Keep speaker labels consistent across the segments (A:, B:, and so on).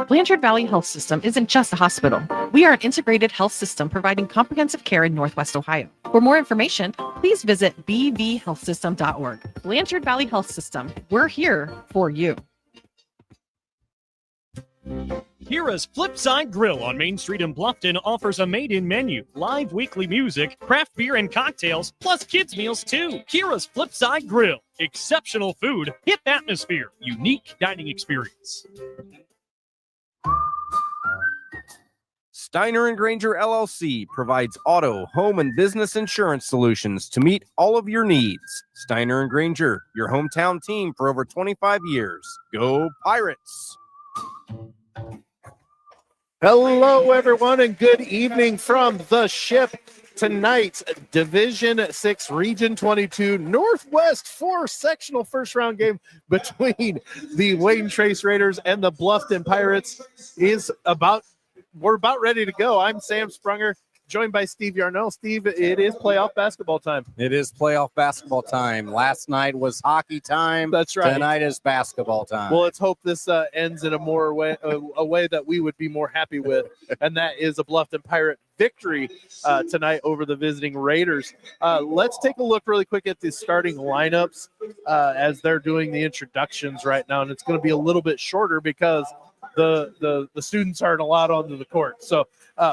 A: Blanchard Valley Health System isn't just a hospital. We are an integrated health system providing comprehensive care in Northwest Ohio. For more information, please visit bvhealthsystem.org. Blanchard Valley Health System, we're here for you.
B: Kira's Flipside Grill on Main Street in Bluffton offers a made-in menu, live weekly music, craft beer and cocktails, plus kids' meals too. Kira's Flipside Grill. Exceptional food, hip atmosphere, unique dining experience.
C: Steiner & Granger LLC provides auto, home, and business insurance solutions to meet all of your needs. Steiner & Granger, your hometown team for over 25 years. Go Pirates!
D: Hello, everyone, and good evening from the ship. Tonight's Division 6 Region 22 Northwest 4 sectional first-round game between the Wayne Trace Raiders and the Bluffton Pirates we're about ready to go. I'm Sam Sprunger, joined by Steve Yarnell. Steve, it is playoff basketball time.
E: It is playoff basketball time. Last night was hockey time.
D: That's right.
E: Tonight is basketball time.
D: Well, let's hope this ends in a way that we would be more happy with, and that is a Bluffton Pirate victory tonight over the visiting Raiders. Let's take a look really quick at the starting lineups as they're doing the introductions right now, and it's going to be a little bit shorter because the students aren't allowed onto the court. So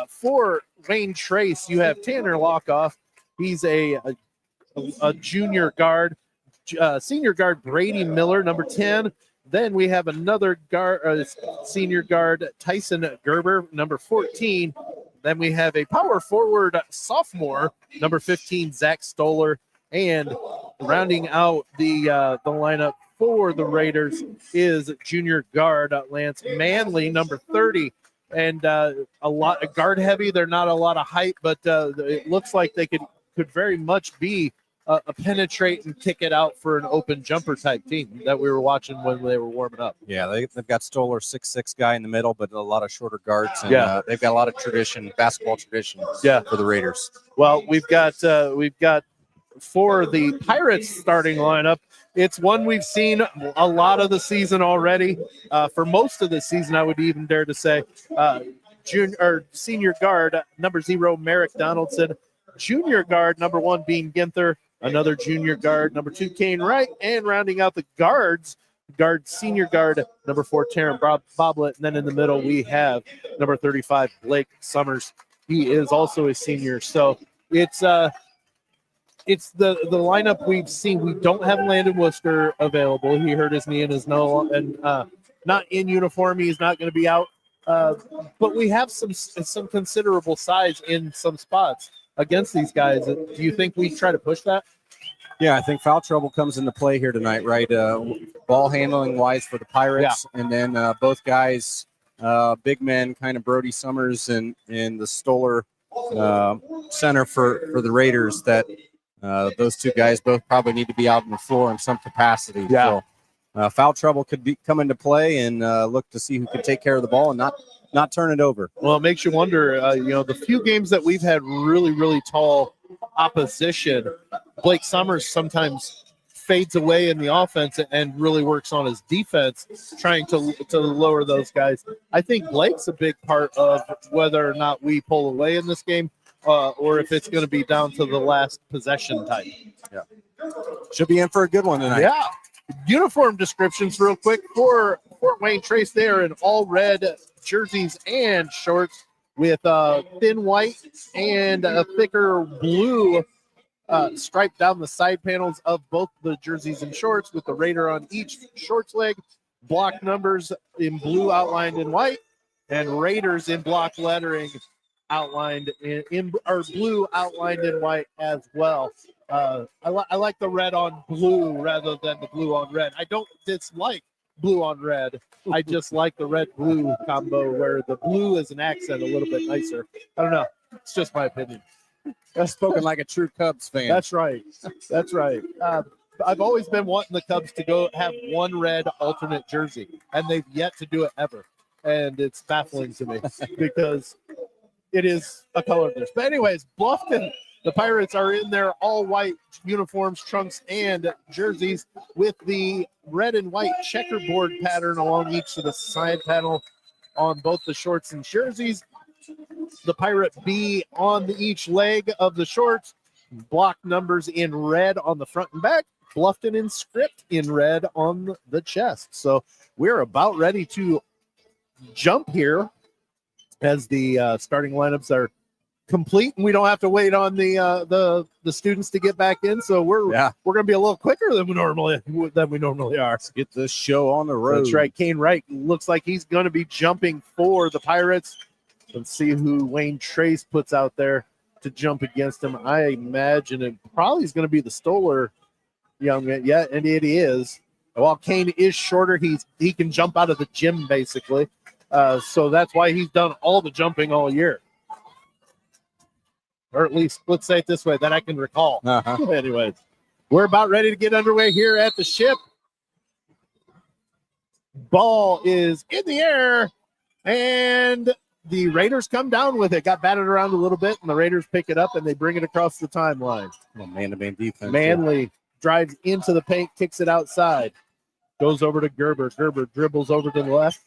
D: for Wayne Trace, you have Tanner Lockoff. He's a junior guard. Senior guard Brady Miller, number 10. Then we have another guard, senior guard Tyson Gerber, number 14. Then we have a power forward sophomore, number 15, Zach Stoller. And rounding out the lineup for the Raiders is junior guard Lance Manley, number 30. And a lot of guard heavy. They're not a lot of height, but it looks like they could very much be a penetrate and kick it out for an open jumper type team that we were watching when they were warming up.
E: Yeah, they've got Stoller, 6'6" guy in the middle, but a lot of shorter guards. And they've got a lot of basketball tradition for the Raiders.
D: Well, we've got for the Pirates starting lineup, it's one we've seen a lot of the season already. For most of the season, I would even dare to say, senior guard number 0, Merrick Donaldson, junior guard number 1, Bean Ginther, another junior guard number 2, Kane Wright, and rounding out the senior guard number 4, Taryn Boblet, and then in the middle we have number 35, Blake Summers. He is also a senior. So it's the lineup we've seen. We don't have Landon Worcester available. He hurt his knee and is not in uniform. He's not going to be out. But we have some considerable size in some spots against these guys. Do you think we try to push that?
E: Yeah, I think foul trouble comes into play here tonight, right? Ball handling wise for the Pirates, and then both guys, big men, kind of Brody Summers and the Stoller center for the Raiders. That those two guys both probably need to be out on the floor in some capacity.
D: Yeah.
E: So foul trouble could come into play, and look to see who can take care of the ball and not turn it over.
D: Well, it makes you wonder, the few games that we've had really, really tall opposition, Blake Summers sometimes fades away in the offense and really works on his defense, trying to lower those guys. I think Blake's a big part of whether or not we pull away in this game or if it's going to be down to the last possession type.
E: Yeah. Should be in for a good one tonight.
D: Yeah. Uniform descriptions real quick for Fort Wayne Trace. They are in all red jerseys and shorts with thin white and a thicker blue stripe down the side panels of both the jerseys and shorts, with the Raider on each shorts leg, block numbers in blue outlined in white, and Raiders in block lettering outlined in or blue outlined in white as well. I like the red on blue rather than the blue on red. I don't dislike blue on red. I just like the red blue combo where the blue is an accent a little bit nicer. I don't know. It's just my opinion.
E: That's spoken like a true Cubs fan.
D: That's right. That's right. I've always been wanting the Cubs to go have one red alternate jersey, and they've yet to do it ever. And it's baffling to me because it is a color difference. But anyways, Bluffton The Pirates are in their all-white uniforms, trunks, and jerseys with the red and white checkerboard pattern along each of the side panel on both the shorts and jerseys. The Pirate B on each leg of the shorts. Block numbers in red on the front and back. Bluffton in script in red on the chest. So we're about ready to jump here as the starting lineups are complete, and we don't have to wait on the students to get back in. So we're going to be a little quicker than we normally are.
E: Let's get this show on the road.
D: That's right. Kane Wright looks like he's going to be jumping for the Pirates. Let's see who Wayne Trace puts out there to jump against him. I imagine it probably is going to be the Stoller young man. Yeah, and it is. While Kane is shorter, he can jump out of the gym basically. So that's why he's done all the jumping all year. Or at least, let's say it this way, that I can recall. Anyways, we're about ready to get underway here at the ship. Ball is in the air, and the Raiders come down with it. Got batted around a little bit, and the Raiders pick it up, and they bring it across the timeline.
E: Man-to-man defense.
D: Manley drives into the paint, kicks it outside. Goes over to Gerber. Gerber dribbles over to the left.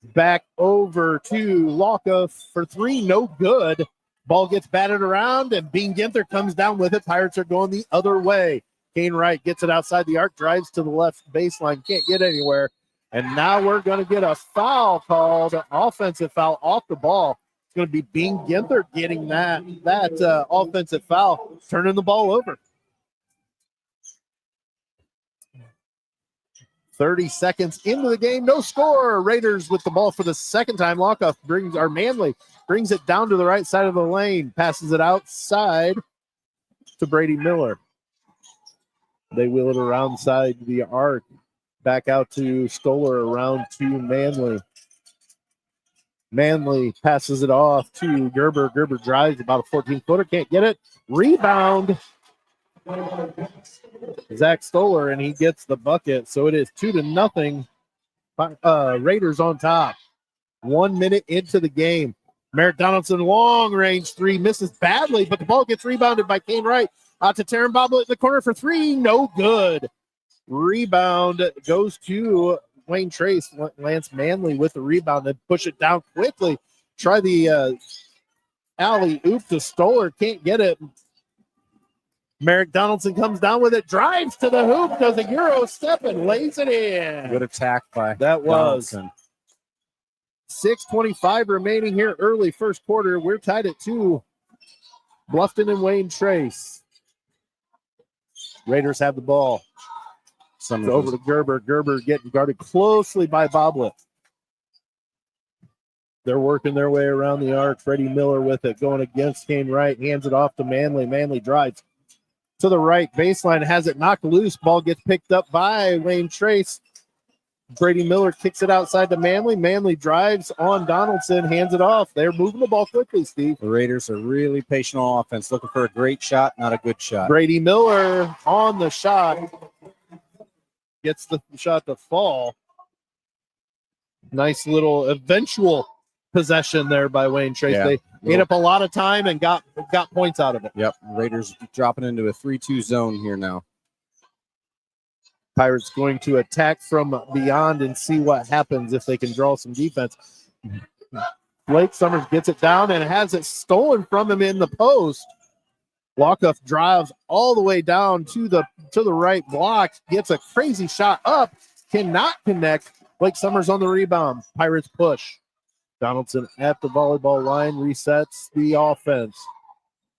D: Back over to Locka for three, no good. Ball gets batted around, and Bean Ginther comes down with it. Pirates are going the other way. Kane Wright gets it outside the arc, drives to the left baseline, can't get anywhere. And now we're going to get a foul called, offensive foul off the ball. It's going to be Bean Ginther getting that offensive foul, turning the ball over. 30 seconds into the game, no score. Raiders with the ball for the second time. Lockoff Manley brings it down to the right side of the lane, passes it outside to Brady Miller. They wheel it around side the arc, back out to Stoller, around to Manley. Manley passes it off to Gerber. Gerber drives about a 14-footer, can't get it. Rebound. Zach Stoller, and he gets the bucket. So it is 2-0. Raiders on top. 1 minute into the game. Merrick Donaldson, long range three, misses badly, but the ball gets rebounded by Kane Wright. Out to Taryn Bobble in the corner for three, no good. Rebound goes to Wayne Trace. Lance Manley with the rebound, then push it down quickly. Try the alley oop to Stoller, can't get it. Merrick Donaldson comes down with it, drives to the hoop, does a Euro step and lays it in.
E: Good attack by
D: that was
E: Donaldson.
D: 6:25 remaining here, early first quarter. We're tied at 2. Bluffton and Wayne Trace. Raiders have the ball. It's over to Gerber. Gerber getting guarded closely by Boblet. They're working their way around the arc. Freddie Miller with it, going against Kane Wright. Hands it off to Manley. Manley drives to the right baseline, has it knocked loose. Ball gets picked up by Wayne Trace. Brady Miller kicks it outside to Manley. Manley drives on Donaldson, hands it off. They're moving the ball quickly, Steve.
E: The Raiders are really patient on offense, looking for a great shot, not a good shot.
D: Brady Miller on the shot. Gets the shot to fall. Nice little eventual possession there by Wayne Trace.
E: Yeah.
D: They ate up a lot of time and got points out of it.
E: Yep, Raiders dropping into a 3-2 zone here now.
D: Pirates going to attack from beyond and see what happens if they can draw some defense. Blake Summers gets it down and has it stolen from him in the post. Lockoff drives all the way down to the right block, gets a crazy shot up, cannot connect. Blake Summers on the rebound. Pirates push. Donaldson at the volleyball line resets the offense.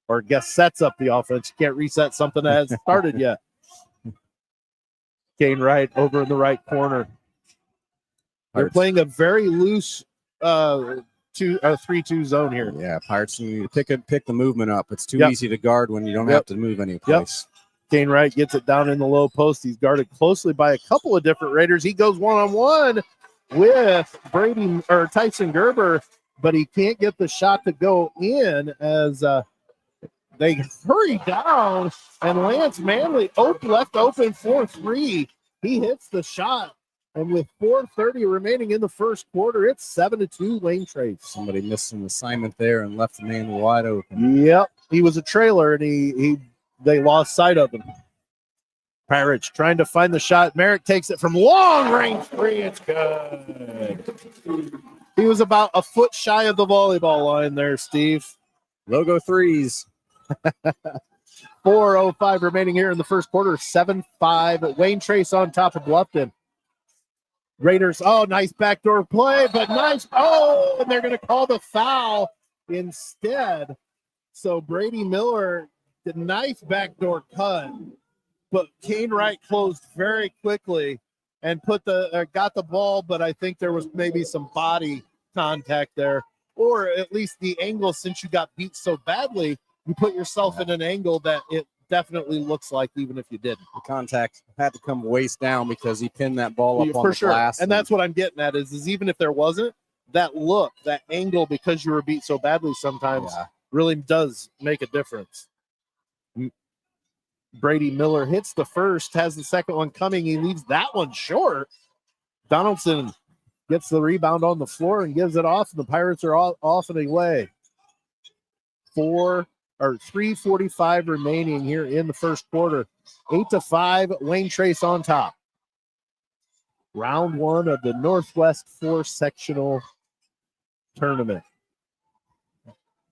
D: Or sets up the offense. You can't reset something that hasn't started yet. Kane Wright over in the right corner. They're playing a very loose 3-2 zone here.
E: Yeah, Pirates need to pick the movement up. It's too easy to guard when you don't have to move any place.
D: Kane Wright gets it down in the low post. He's guarded closely by a couple of different Raiders. He goes one-on-one with Tyson Gerber, but he can't get the shot to go in as they hurry down, and Lance Manley left open for 3. He hits the shot And with 4:30 remaining in the first quarter, it's 7-2 Wayne Trace.
E: Somebody missed an assignment there and left the man wide open.
D: Yep, he was a trailer, and they lost sight of him. Pirates trying to find the shot. Merrick takes it from long range three. It's good. He was about a foot shy of the volleyball line there, Steve.
E: Logo threes.
D: 4:05 remaining here in the first quarter. 7-5. Wayne Trace on top of Bluffton. Raiders, nice backdoor play, but nice. And they're going to call the foul instead. So Brady Miller, the nice backdoor cut, but Kane Wright closed very quickly and got the ball, but I think there was maybe some body contact there, or at least the angle, since you got beat so badly, you put yourself in an angle that it definitely looks like, even if you didn't.
E: The contact had to come waist down because he pinned that ball up on
D: for
E: the
D: sure.
E: glass.
D: And that's what I'm getting at is even if there wasn't, that look, that angle, because you were beat so badly sometimes really does make a difference. Brady Miller hits the first, has the second one coming. He leaves that one short. Donaldson gets the rebound on the floor and gives it off, and the Pirates are off and away. 3:45 remaining here in the first quarter. 8-5, Wayne Trace on top. Round one of the Northwest 4 sectional tournament.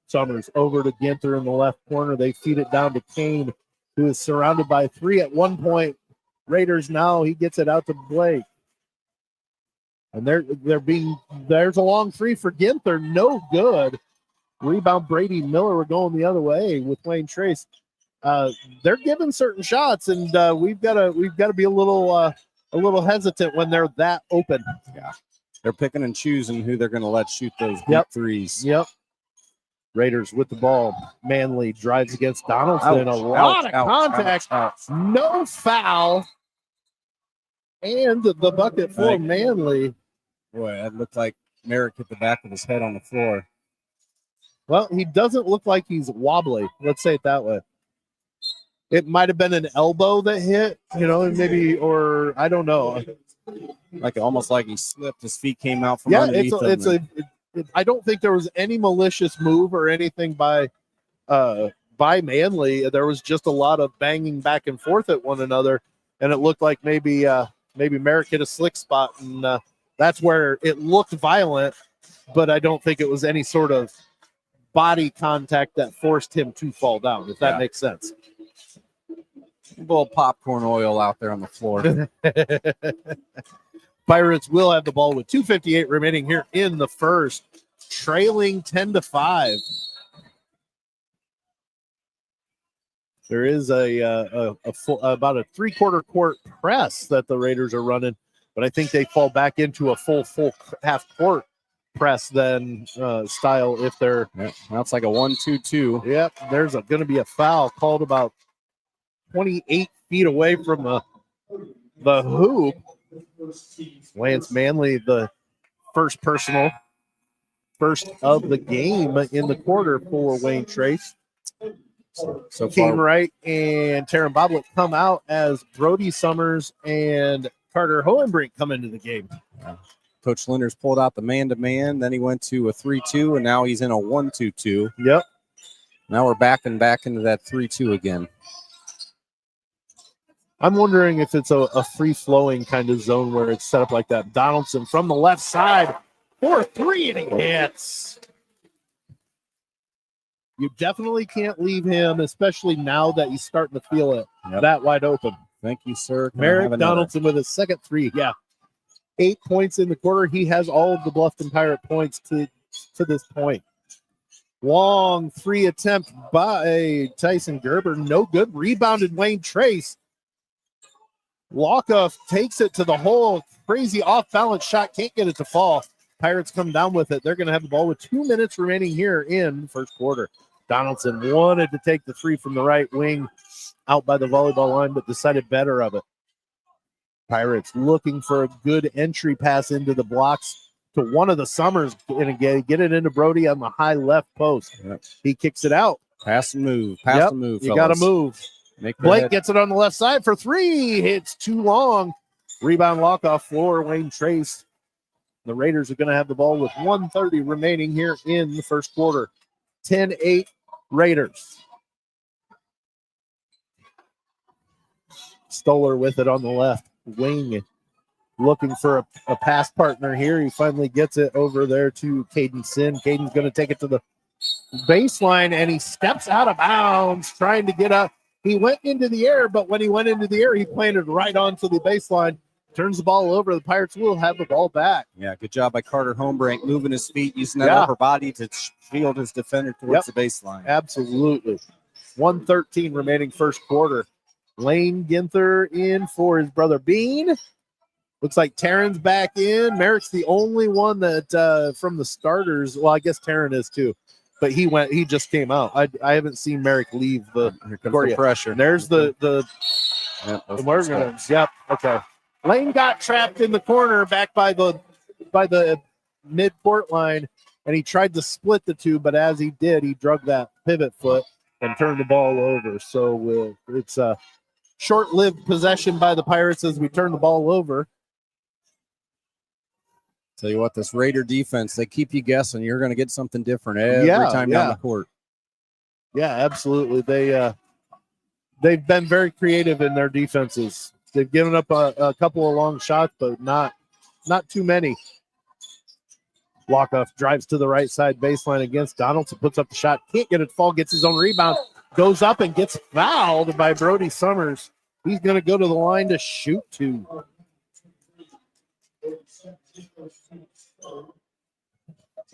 D: Summers over to Ginther in the left corner. They feed it down to Kane, who is surrounded by 3 at one point. Raiders now, he gets it out to Blake. And there's a long 3 for Ginther, no good. Rebound Brady Miller. We're going the other way with Wayne Trace. They're giving certain shots, and we've got to be a little hesitant when they're that open.
E: Yeah, they're picking and choosing who they're going to let shoot those deep threes.
D: Yep. Raiders with the ball. Manley drives against Donaldson. A lot of contact. No foul. And the bucket for Manley.
E: Boy, that looked like Merrick hit the back of his head on the floor.
D: Well, he doesn't look like he's wobbly. Let's say it that way. It might have been an elbow that hit, maybe, or I don't know.
E: Almost like he slipped. His feet came out from underneath him.
D: I don't think there was any malicious move or anything by Manley. There was just a lot of banging back and forth at one another, and it looked like maybe Merrick hit a slick spot, and that's where it looked violent, but I don't think it was any sort of body contact that forced him to fall down, if that makes sense.
E: A little popcorn oil out there on the floor.
D: Pirates will have the ball with 2:58 remaining here in the first, trailing 10-5. There is about a 3/4 court press that the Raiders are running, but I think they fall back into a full half court press then style if they're.
E: That's like a 1-2-2.
D: Yep, there's going to be a foul called about 28 feet away from the hoop. Lance Manley, the first of the game in the quarter for Wayne Trace. So Kane Wright and Taryn Boblet come out as Brody Summers and Carter Hohenbrink come into the game.
E: Coach Linders pulled out the man-to-man, then he went to a 3-2, and now he's in a 1-2-2.
D: Yep.
E: Now we're back into that 3-2 again.
D: I'm wondering if it's a free-flowing kind of zone where it's set up like that. Donaldson from the left side, 4-3, and he hits. You definitely can't leave him, especially now that he's starting to feel it that wide open.
E: Thank you, sir.
D: Merrick Donaldson with his second 3. Yeah. 8 points in the quarter. He has all of the Bluffton Pirate points to this point. Long 3 attempt by Tyson Gerber. No good. Rebounded Wayne Trace. Lockoff takes it to the hole. Crazy off-balance shot. Can't get it to fall. Pirates come down with it. They're going to have the ball with 2 minutes remaining here in the first quarter. Donaldson wanted to take the 3 from the right wing out by the volleyball line, but decided better of it. Pirates looking for a good entry pass into the blocks to one of the Summers and get it into Brody on the high left post.
E: Yep.
D: He kicks it out.
E: Pass and move. Pass and move.
D: You got to move. Blake gets it on the left side for 3. It's too long. Rebound walk-off for Wayne Trace. The Raiders are going to have the ball with 1:30 remaining here in the first quarter. 10-8 Raiders. Stoller with it on the left wing. Looking for a pass partner here. He finally gets it over there to Caden Sin. Caden's going to take it to the baseline, and he steps out of bounds trying to get up. He went into the air, but when he went into the air, he planted right onto the baseline. Turns the ball over. The Pirates will have the ball back.
E: Yeah, good job by Carter Homebrink, moving his feet, using that upper body to shield his defender towards the baseline.
D: Absolutely. 1:13 remaining first quarter. Lane Ginther in for his brother Bean. Looks like Taryn's back in. Merrick's the only one that from the starters. Well, I guess Taryn is too, but he just came out. I haven't seen Merrick leave the court yet.
E: Pressure.
D: And there's the Yep. Okay. Lane got trapped in the corner back by the mid-court line, and he tried to split the two, but as he did, he drug that pivot foot and turned the ball over. So it's a short-lived possession by the Pirates as we turn the ball over.
E: Tell you what, this Raider defense, they keep you guessing. You're going to get something different every time down the court.
D: Yeah, absolutely. They've been very creative in their defenses. They've given up a couple of long shots, but not too many. Lockoff drives to the right side baseline against Donaldson, puts up the shot, can't get it to fall, gets his own rebound, goes up and gets fouled by Brody Summers. He's going to go to the line to shoot two.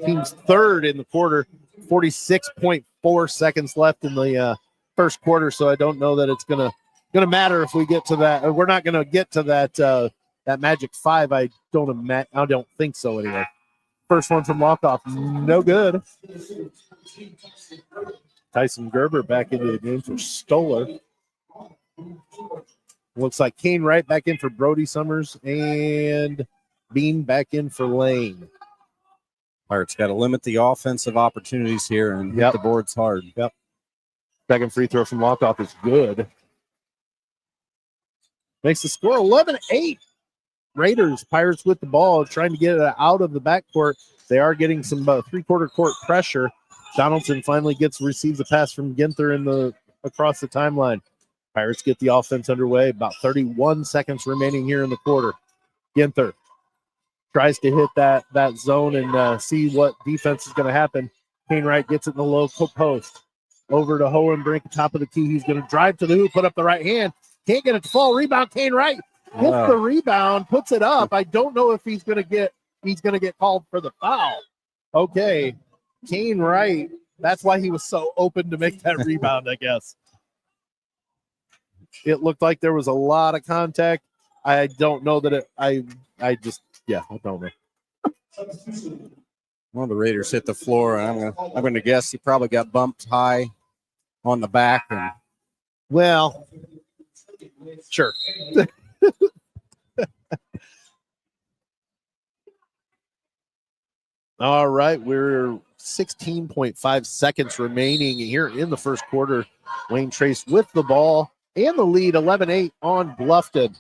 D: Team's third in the quarter, 46.4 seconds left in the first quarter, so I don't know that it's gonna matter if we get to that. We're not gonna get to that magic five. I don't think so anyway. First one from Lockoff, no good. Tyson Gerber back into the game for Stoller. Looks like Kane Wright back in for Brody Summers and Bean back in for Lane.
E: Pirates got to limit the offensive opportunities here and hit the boards hard.
D: Yep. Second free throw from Lockoff is good. Makes the score 11-8. Raiders, Pirates with the ball, trying to get it out of the backcourt. They are getting some three-quarter court pressure. Donaldson finally receives a pass from Ginther across the timeline. Pirates get the offense underway. About 31 seconds remaining here in the quarter. Ginther tries to hit that zone and see what defense is going to happen. Kane Wright gets it in the low post. Over to Hohenbrink, top of the key. He's going to drive to the hoop, put up the right hand. Can't get it to fall. Rebound, Kane Wright gets the rebound, puts it up. I don't know if he's going to get called for the foul. Okay, Kane Wright. That's why he was so open to make that rebound, I guess. It looked like there was a lot of contact. I don't know that I don't know.
E: Well, the Raiders hit the floor, and I'm going to guess he probably got bumped high on the back. And
D: well, sure. All right, we're 16.5 seconds remaining here in the first quarter. Wayne Trace with the ball and the lead, 11-8 on Bluffton.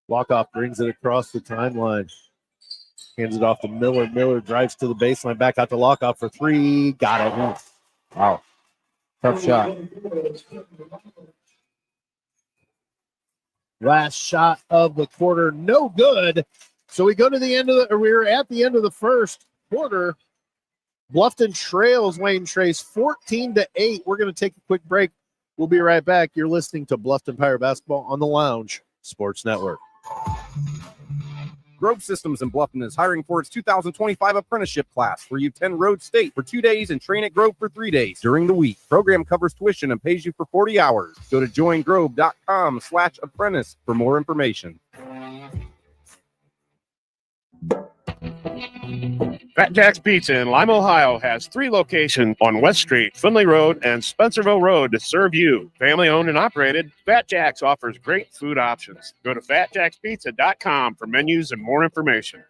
D: Walkoff brings it across the timeline. Hands it off to Miller. Miller drives to the baseline, back out to Lockoff for three. Got it.
E: Wow. Tough shot.
D: Last shot of the quarter, no good. So we go to the end of we're at the end of the first quarter. Bluffton trails Wayne Trace 14-8. We're going to take a quick break. We'll be right back. You're listening to Bluffton Pirate Basketball on the Lounge Sports Network.
C: Grove Systems in Bluffton is hiring for its 2025 apprenticeship class, where you attend Road State for 2 days and train at Grove for 3 days during the week. Program covers tuition and pays you for 40 hours. Go to joingrove.com/apprentice for more information.
F: Fat Jack's Pizza in Lima, Ohio has 3 locations on West Street, Finley Road, and Spencerville Road to serve you. Family owned and operated, Fat Jack's offers great food options. Go to fatjackspizza.com for menus and more information.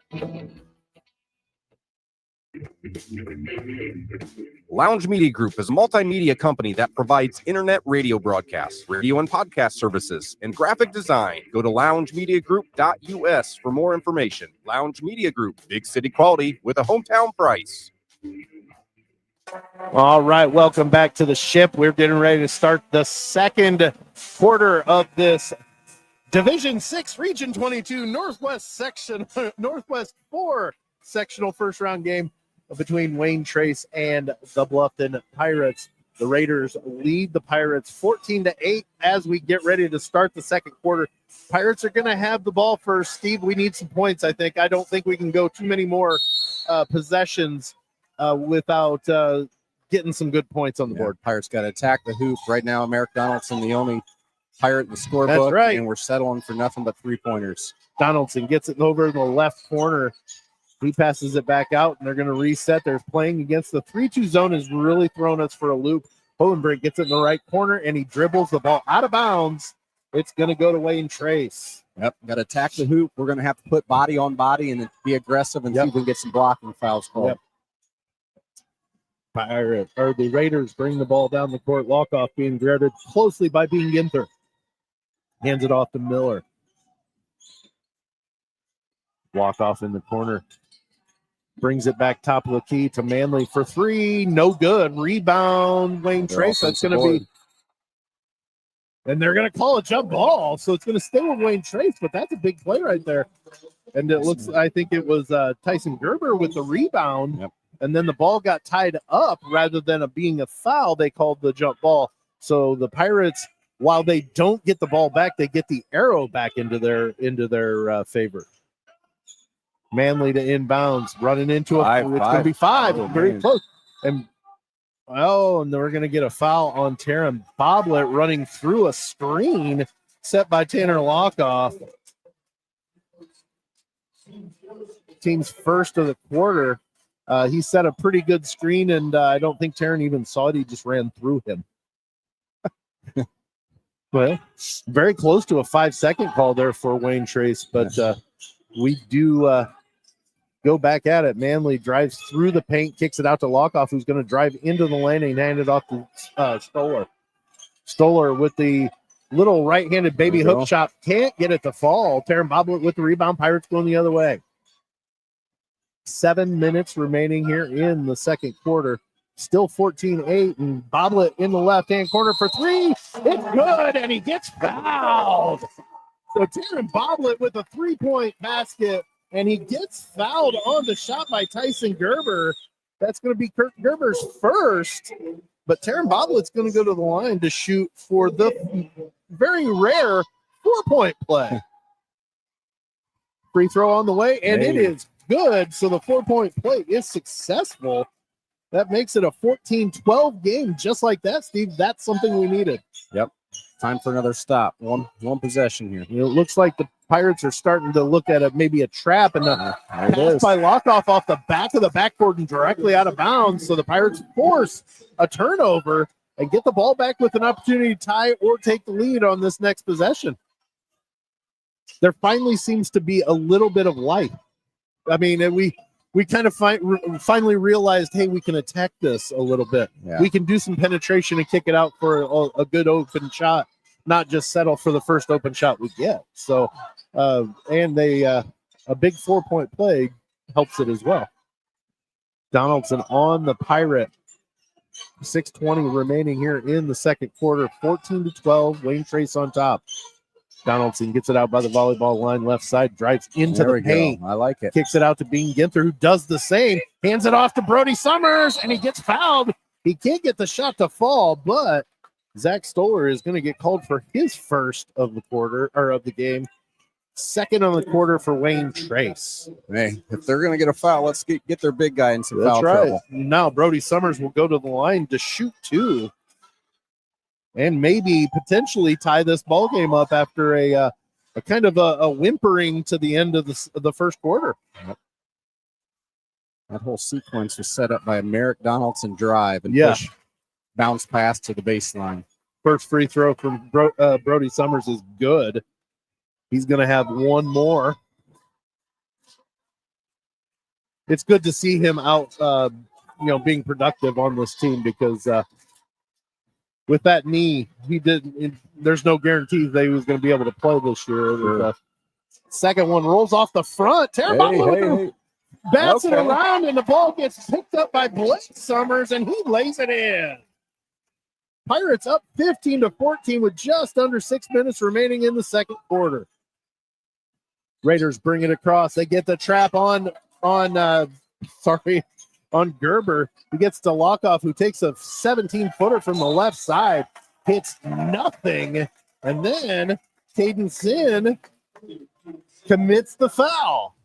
C: Lounge Media Group is a multimedia company that provides internet radio broadcasts, radio and podcast services, and graphic design. Go to loungemediagroup.us for more information. Lounge Media Group, big city quality with a hometown price.
D: All right, welcome back to the ship. We're getting ready to start the second quarter of this Division 6 Region 22 Northwest 4 sectional first round game between Wayne Trace and the Bluffton Pirates. The Raiders lead the Pirates 14-8 as we get ready to start the second quarter. Pirates are going to have the ball first. Steve, we need some points, I think. I don't think we can go too many more possessions without getting some good points on the board.
E: Pirates got to attack the hoop. Right now, Merrick Donaldson, the only Pirate in the scorebook.
D: That's right.
E: And we're settling for nothing but 3-pointers.
D: Donaldson gets it over in the left corner. He passes it back out, and they're going to reset. They're playing against the 3-2 zone has really thrown us for a loop. Hohenbrink gets it in the right corner, and he dribbles the ball out of bounds. It's going to go to Wayne Trace.
E: Yep, got to attack the hoop. We're going to have to put body on body and then be aggressive and see if we can get some blocking fouls called.
D: The Raiders bring the ball down the court. Lockoff being guarded closely by Bean Ginther. Hands it off to Miller. Walk off in the corner. Brings it back top of the key to Manley for three. No good. Rebound, Wayne Trace. That's going to be. And they're going to call a jump ball. So it's going to stay with Wayne Trace, but that's a big play right there. And it looks, I think it was Tyson Gerber with the rebound.
E: Yep.
D: And then the ball got tied up rather than being a foul. They called the jump ball. So the Pirates, while they don't get the ball back, they get the arrow back into their favor. Manley to inbounds, running into it's going to be 5. Very close. And and we're going to get a foul on Taryn Boblet running through a screen set by Tanner Lockoff. Team's first of the quarter. He set a pretty good screen, and I don't think Taryn even saw it. He just ran through him. Well, very close to a 5-second call there for Wayne Trace, but we do go back at it. Manley drives through the paint, kicks it out to Lockoff, who's going to drive into the lane and hand it off to Stoller. Stoller with the little right-handed baby hook shot. Can't get it to fall. Taryn Boblet with the rebound. Pirates going the other way. 7 minutes remaining here in the second quarter. Still 14-8, and Boblet in the left-hand corner for three. It's good, and he gets fouled. So Taryn Boblet with a three-point basket, and he gets fouled on the shot by Tyson Gerber. That's going to be Kurt Gerber's first, but Taryn Boblet's going to go to the line to shoot for the very rare 4-point play. Free throw on the way, and it is good. So the 4-point play is successful. That makes it a 14-12 game, just like that, Steve. That's something we needed.
E: Yep. Time for another stop. One possession here.
D: It looks like the Pirates are starting to look at maybe a trap, and the pass by Lockoff off the back of the backboard and directly out of bounds. So the Pirates force a turnover and get the ball back with an opportunity to tie or take the lead on this next possession. There finally seems to be a little bit of life. I mean, we kind of finally realized, hey, we can attack this a little bit.
E: Yeah.
D: We can do some penetration and kick it out for a good open shot, not just settle for the first open shot we get. So, and a big 4-point play helps it as well. Donaldson on the Pirate. 6:20 remaining here in the second quarter. 14-12. Wayne Trace on top. Donaldson gets it out by the volleyball line, left side, drives into the paint.
E: I like it.
D: Kicks it out to Bean Ginther, who does the same. Hands it off to Brody Summers, and he gets fouled. He can't get the shot to fall, but Zach Stoller is going to get called for his first of the quarter, or of the game. Second on the quarter for Wayne Trace.
E: Hey, if they're going to get a foul, let's get their big guy in some foul trouble.
D: Now Brody Summers will go to the line to shoot 2. And maybe potentially tie this ball game up after a kind of a whimpering to the end of the first quarter.
E: Yep. That whole sequence was set up by a Merrick Donaldson drive and push bounce pass to the baseline.
D: First free throw from Brody Summers is good. He's going to have one more. it's good to see him out, being productive on this team because with that knee, there's no guarantees that he was going to be able to play this year. Second one rolls off the front. Terrible. Bats it around, and the ball gets picked up by Blake Summers, and he lays it in. Pirates up 15-14 with just under 6 minutes remaining in the second quarter. Raiders bring it across. They get the trap on Gerber. He gets to Lockoff, who takes a 17-footer from the left side, hits nothing, and then Caden Sin commits the foul.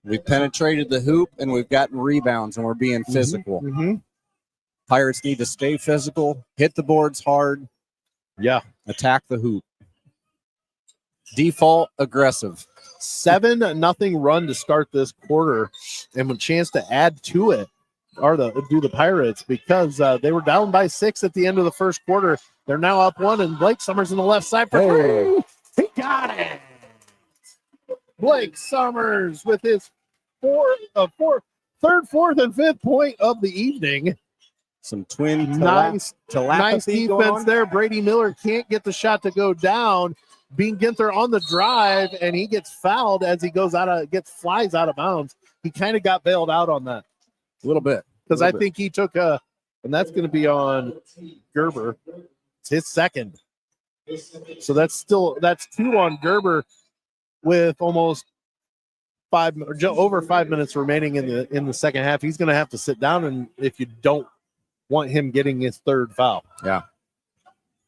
E: We've penetrated the hoop, and we've gotten rebounds, and we're being physical.
D: Mm-hmm.
E: Pirates need to stay physical, hit the boards hard.
D: Yeah.
E: Attack the hoop. Default aggressive.
D: 7-0 run to start this quarter, and a chance to add to it do the Pirates because they were down by 6 at the end of the first quarter. They're now up 1, and Blake Summers on the left side for three. He got it. Blake Summers with his third, fourth, and fifth point of the evening.
E: Some twin
D: nice defense there. Brady Miller can't get the shot to go down. Bean Ginther on the drive, and he gets fouled as he flies out of bounds. He kind of got bailed out on that
E: a little bit
D: because I think he took and that's going to be on Gerber. It's his second, so that's 2 on Gerber with almost over 5 minutes remaining in the second half. He's going to have to sit down, and if you don't want him getting his third foul.
E: Yeah.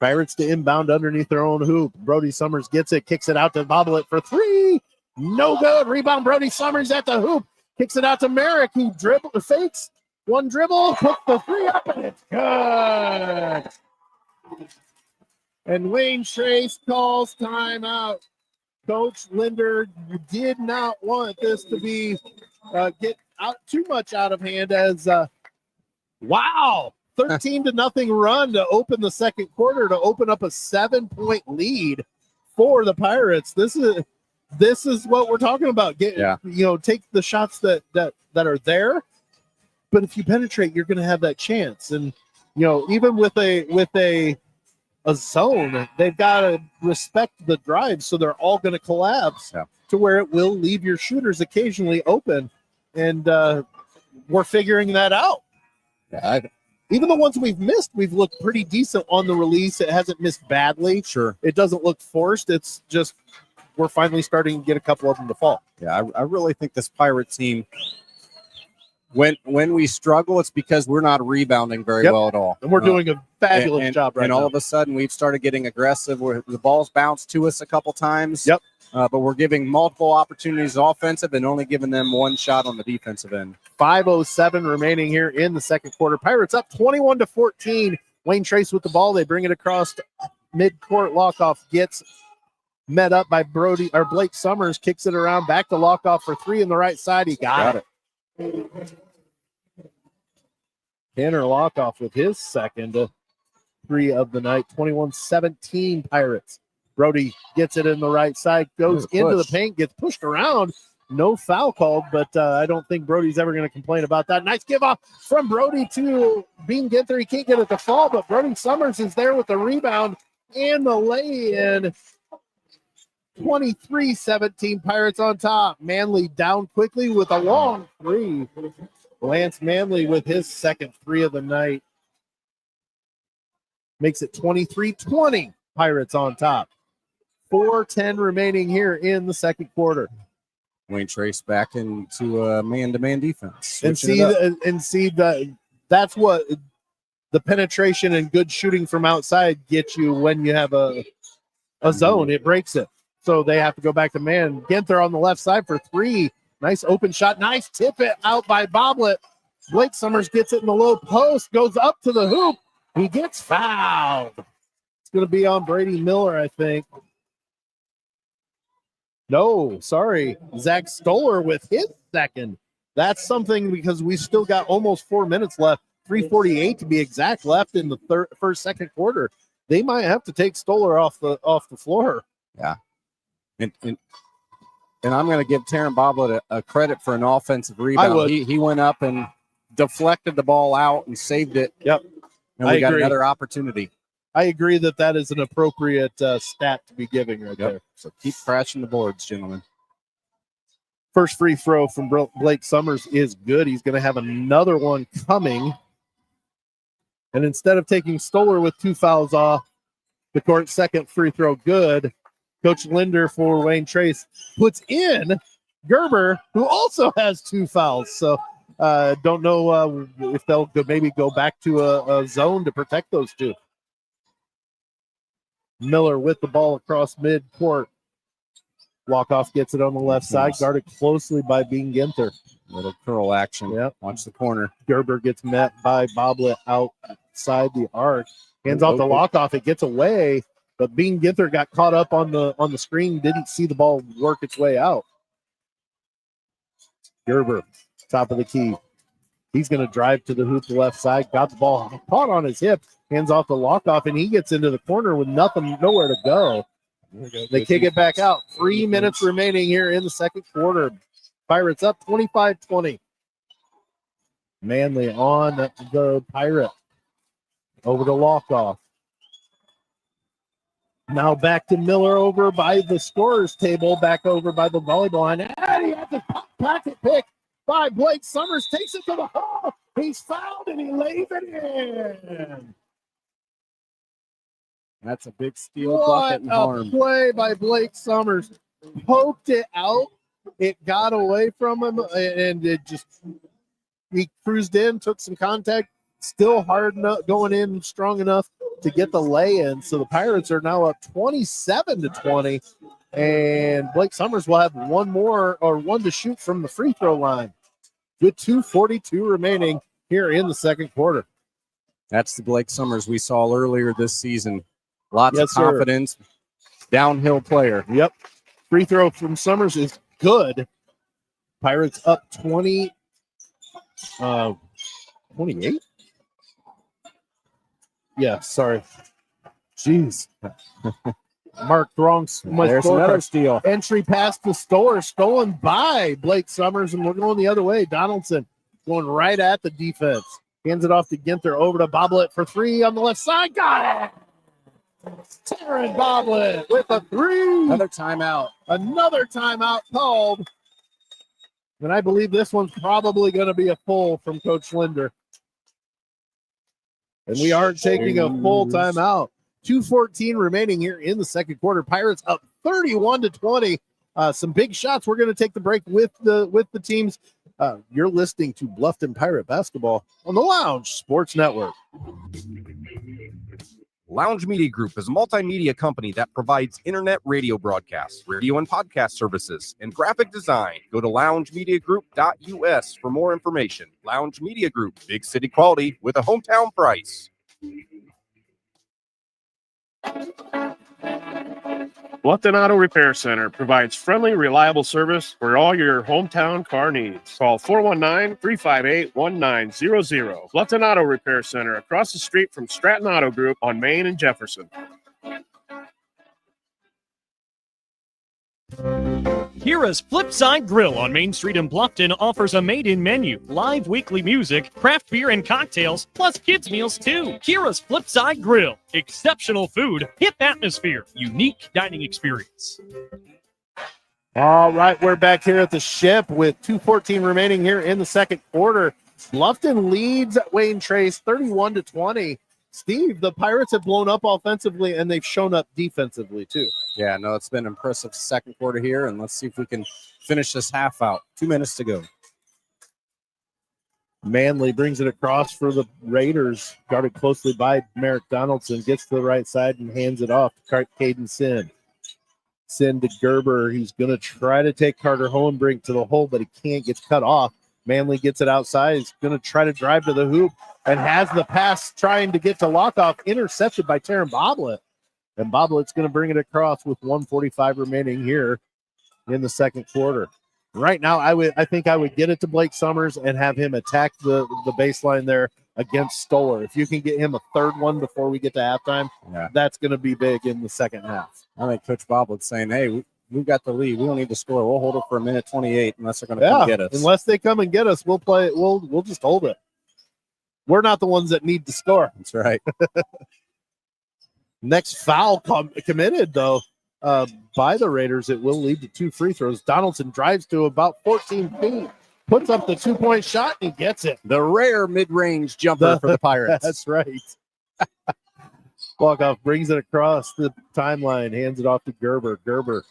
D: Pirates to inbound underneath their own hoop. Brody Summers gets it, kicks it out to bobble it for three. No good. Rebound, Brody Summers at the hoop. Kicks it out to Merrick, who fakes one dribble, puts the three up, and it's good. And Wayne Trace calls timeout. Coach Linder did not want this to be get out too much out of hand as 13-0 run to open the second quarter to open up a 7-point lead for the Pirates. This is what we're talking about. Take the shots that are there, but if you penetrate, you're going to have that chance. And even with a zone, they've got to respect the drive, so they're all going to collapse to where it will leave your shooters occasionally open. And we're figuring that out.
E: Yeah,
D: even the ones we've missed, we've looked pretty decent on the release. It hasn't missed badly.
E: Sure.
D: It doesn't look forced. It's just we're finally starting to get a couple of them to fall.
E: Yeah, I really think this Pirate team, when we struggle, it's because we're not rebounding very well at all.
D: And we're doing a fabulous job right now.
E: And all of a sudden, we've started getting aggressive. Where the ball's bounced to us a couple times.
D: Yep.
E: But we're giving multiple opportunities offensive and only giving them one shot on the defensive end.
D: 5:07 remaining here in the second quarter. Pirates up 21-14. Wayne Trace with the ball. They bring it across midcourt. Lockoff gets met up by Blake Summers, kicks it around back to Lockoff for three on the right side. He got it. Tanner Lockoff with his second three of the night. 21-17 Pirates. Brody gets it in the right side, goes into the paint, gets pushed around. No foul called, but I don't think Brody's ever going to complain about that. Nice give off from Brody to Bean Ginther. He can't get it to fall, but Brody Summers is there with the rebound and the lay-in. 23-17 Pirates on top. Manley down quickly with a long three. Lance Manley with his second three of the night. Makes it 23-20 Pirates on top. 4:10 remaining here in the second quarter.
E: Wayne Trace back into a man-to-man defense.
D: That's what the penetration and good shooting from outside get you when you have a zone. It breaks it. So they have to go back to man. Ginther on the left side for three. Nice open shot. Nice tip it out by Boblet. Blake Summers gets it in the low post, goes up to the hoop. He gets fouled. It's going to be on Brady Miller, I think. No, sorry. Zach Stoller with his second. That's something because we still got almost 4 minutes left, 3:48 to be exact left in the second quarter. They might have to take Stoller off the floor.
E: Yeah. And And I'm going to give Taryn Boblet a credit for an offensive rebound.
D: would.
E: He went up and deflected the ball out and saved it.
D: Yep.
E: And we
D: I
E: got
D: agree.
E: another opportunity.
D: I agree that is an appropriate stat to be giving right there.
E: So keep crashing the boards, gentlemen.
D: First free throw from Blake Summers is good. He's going to have another one coming. And instead of taking Stoller with 2 fouls off the court, second free throw good. Coach Linder for Wayne Trace puts in Gerber, who also has 2 fouls. So don't know if they'll maybe go back to a zone to protect those two. Miller with the ball across midcourt. Walkoff gets it on the left side, guarded closely by Bean Ginther.
E: Little curl action.
D: Yep.
E: Watch the corner.
D: Gerber gets met by Boblet outside the arc. Hands off the Walkoff. It gets away, but Bean Ginther got caught up on the screen, didn't see the ball work its way out. Gerber, top of the key. He's going to drive to the hoop, the left side. Got the ball caught on his hip. Hands off the Walkoff, and he gets into the corner with nowhere to go. They kick it back out. 3 minutes remaining here in the second quarter. Pirates up 25-20. Manley on the Pirate. Over to Walkoff. Now back to Miller over by the scorer's table, back over by the volleyball line. And he has a pocket pick by Blake Summers. Takes it to the hole. He's fouled and he lays it in.
E: That's a big steal
D: What
E: bucket and
D: a
E: harm.
D: play by Blake Summers. Poked it out. It got away from him, and it just he cruised in, took some contact, still hard enough, going in strong enough to get the lay-in. So the Pirates are now up 27-20, and Blake Summers will have one to shoot from the free throw line with 2:42 remaining here in the second quarter.
E: That's the Blake Summers we saw earlier this season. Lots
D: Yes,
E: of confidence. Downhill player.
D: Yep. Free throw from Summers is good. Pirates up 28? Yeah, sorry. Jeez. Mark Wrong's
E: There's another steal.
D: entry past the Stoller, stolen by Blake Summers, and we're going the other way. Donaldson going right at the defense. Hands it off to Ginther, over to Boblet for 3 on the left side. Got it! Taryn Boblet with a 3.
E: Another timeout.
D: Another timeout called. And I believe this one's probably going to be a full from Coach Linder. And we are taking a full timeout. 2:14 remaining here in the second quarter. Pirates up 31-20. Some big shots. We're going to take the break with the teams. You're listening to Bluffton Pirate Basketball on the Lounge Sports Network.
C: Lounge Media Group is a multimedia company that provides internet radio broadcasts, radio and podcast services, and graphic design. Go to loungemediagroup.us for more information. Lounge Media Group, big city quality with a hometown price.
F: Bluffton Auto Repair Center provides friendly, reliable service for all your hometown car needs. Call 419-358-1900. Bluffton Auto Repair Center, across the street from Stratton Auto Group on Main and Jefferson.
B: Kira's Flipside Grill on Main Street in Bluffton offers a made-in menu, live weekly music, craft beer and cocktails, plus kids' meals too. Kira's Flipside Grill. Exceptional food, hip atmosphere, unique dining experience.
D: All right, we're back here at the Ship with 2:14 remaining here in the second quarter. Bluffton leads Wayne Trace 31-20. Steve, the Pirates have blown up offensively, and they've shown up defensively too.
E: Yeah, no, it's been impressive second quarter here, and let's see if we can finish this half out. 2 minutes to go.
D: Manley brings it across for the Raiders, guarded closely by Merrick Donaldson, gets to the right side and hands it off to Caden Sin. Sin to Gerber. He's going to try to take Carter Hohenbrink to the hole, but he can't. Gets cut off. Manley gets it outside. He's going to try to drive to the hoop and has the pass trying to get to Lockoff, intercepted by Taryn Boblet. And Boblet's going to bring it across with 1:45 remaining here in the second quarter. Right now, I think I would get it to Blake Summers and have him attack the baseline there against Stoller. If you can get him a third one before we get to halftime, that's going to be big in the second half.
E: I think Coach Boblet's saying, hey, we've got the lead. We don't need to score. We'll hold it for a minute 28 unless they're going to come get us.
D: Unless they come and get us, we'll play. We'll just hold it. We're not the ones that need to score.
E: That's right.
D: Next foul committed, though, by the Raiders. It will lead to 2 free throws. Donaldson drives to about 14 feet, puts up the 2-point shot, and he gets it.
E: The rare mid-range jumper for the Pirates.
D: That's right. Walkoff brings it across the timeline, hands it off to Gerber. Gerber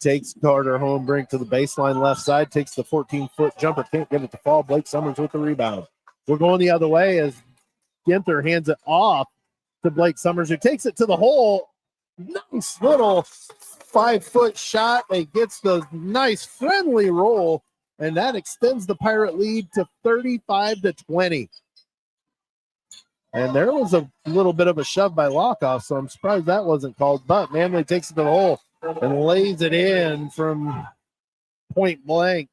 D: takes Carter home, brings to the baseline left side, takes the 14-foot jumper, can't get it to fall. Blake Summers with the rebound. We're going the other way as Ginther hands it off to Blake Summers, who takes it to the hole. Nice little 5-foot shot. It gets the nice friendly roll, and that extends the Pirate lead to 35-20. And there was a little bit of a shove by Lockoff, so I'm surprised that wasn't called. But Manley takes it to the hole and lays it in from point blank.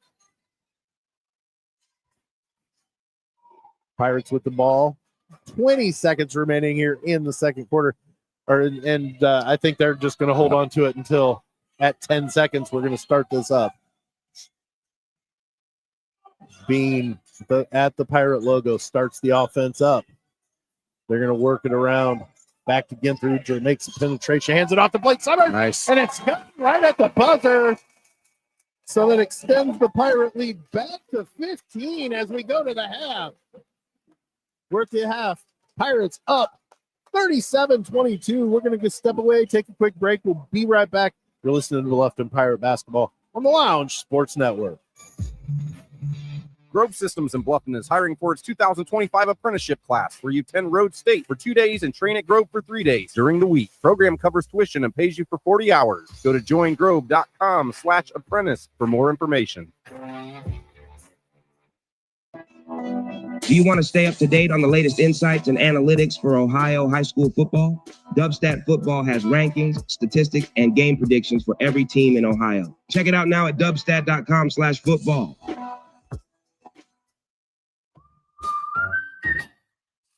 D: Pirates with the ball. 20 seconds remaining here in the second quarter. I think they're just going to hold on to it until at 10 seconds we're going to start this up. Bean at the Pirate logo starts the offense up. They're going to work it around. Back to Ginther, makes a penetration, hands it off to Blake Summers.
E: Nice.
D: And it's right at the buzzer. So that extends the Pirate lead back to 15 as we go to the half. We're at the half. Pirates up 37-22. We're going to step away, take a quick break. We'll be right back. You're listening to the Bluffton Pirate Basketball on the Lounge Sports Network.
C: Grove Systems in Bluffton is hiring for its 2025 apprenticeship class where you attend Road State for 2 days and train at Grove for 3 days during the week. Program covers tuition and pays you for 40 hours. Go to joingrove.com/apprentice for more information.
G: Do you want to stay up to date on the latest insights and analytics for Ohio high school football? Dubstat Football has rankings, statistics, and game predictions for every team in Ohio. Check it out now at dubstat.com/football.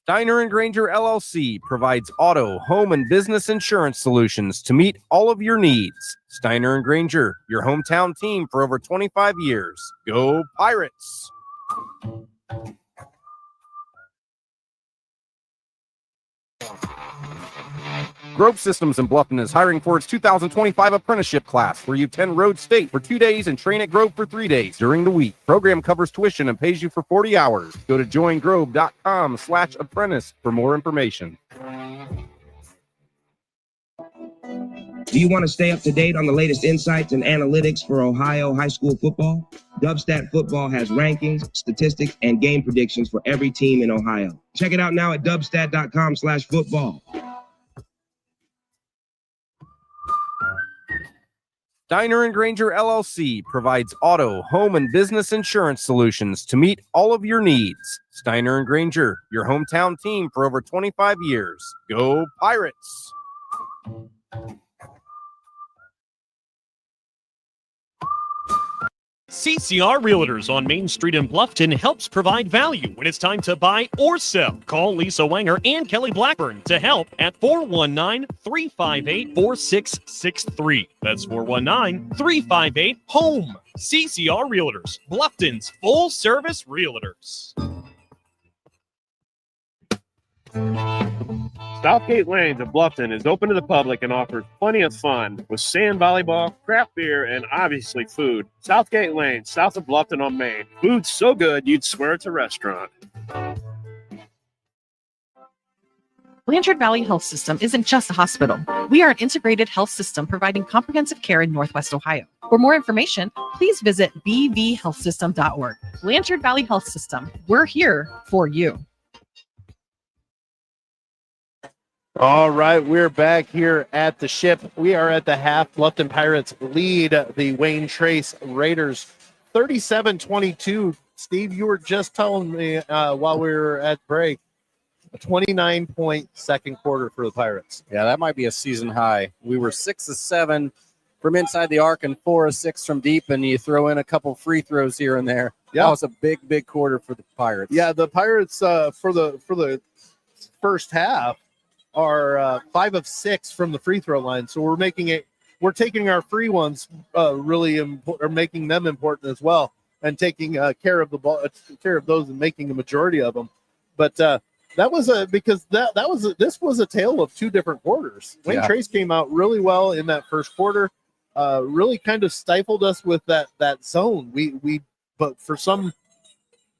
C: Steiner and Granger LLC provides auto, home, and business insurance solutions to meet all of your needs. Steiner and Granger, your hometown team for over 25 years. Go Pirates! Grove Systems in Bluffton is hiring for its 2025 apprenticeship class where you attend Road State for 2 days and train at Grove for 3 days during the week. Program covers tuition and pays you for 40 hours. Go to joingrove.com/apprentice for more information.
G: Do you want to stay up to date on the latest insights and analytics for Ohio high school football? Dubstat Football has rankings, statistics, and game predictions for every team in Ohio. Check it out now at dubstat.com/football.
C: Steiner and Granger LLC provides auto, home, and business insurance solutions to meet all of your needs. Steiner and Granger, your hometown team for over 25 years. Go Pirates!
B: CCR Realtors on Main Street in Bluffton helps provide value when it's time to buy or sell. Call Lisa Wanger and Kelly Blackburn to help at 419-358-4663. That's 419-358-HOME. CCR Realtors, Bluffton's full-service realtors.
F: Southgate Lanes of Bluffton is open to the public and offers plenty of fun with sand volleyball, craft beer, and obviously food. Southgate Lanes, south of Bluffton on Main. Food's so good you'd swear it's a restaurant.
A: Blanchard Valley Health System isn't just a hospital. We are an integrated health system providing comprehensive care in Northwest Ohio. For more information, please visit bvhealthsystem.org. Blanchard Valley Health System. We're here for you.
D: All right, we're back here at the ship. We are at the half. Bluffton Pirates lead the Wayne Trace Raiders 37-22. Steve, you were just telling me while we were at break, a 29-point second quarter for the Pirates.
E: Yeah, that might be a season high. We were 6 of 7 from inside the arc and 4 of 6 from deep, and you throw in a couple free throws here and there.
D: Yeah.
E: That was a big quarter for the Pirates.
D: Yeah, the Pirates for the first half are 5 of 6 from the free throw line. So we're we're taking our free ones really or making them important as well, and taking care of the ball, care of those, and making a majority of them. But that was this was a tale of two different quarters. Wayne Trace came out really well in that first quarter, really kind of stifled us with that zone.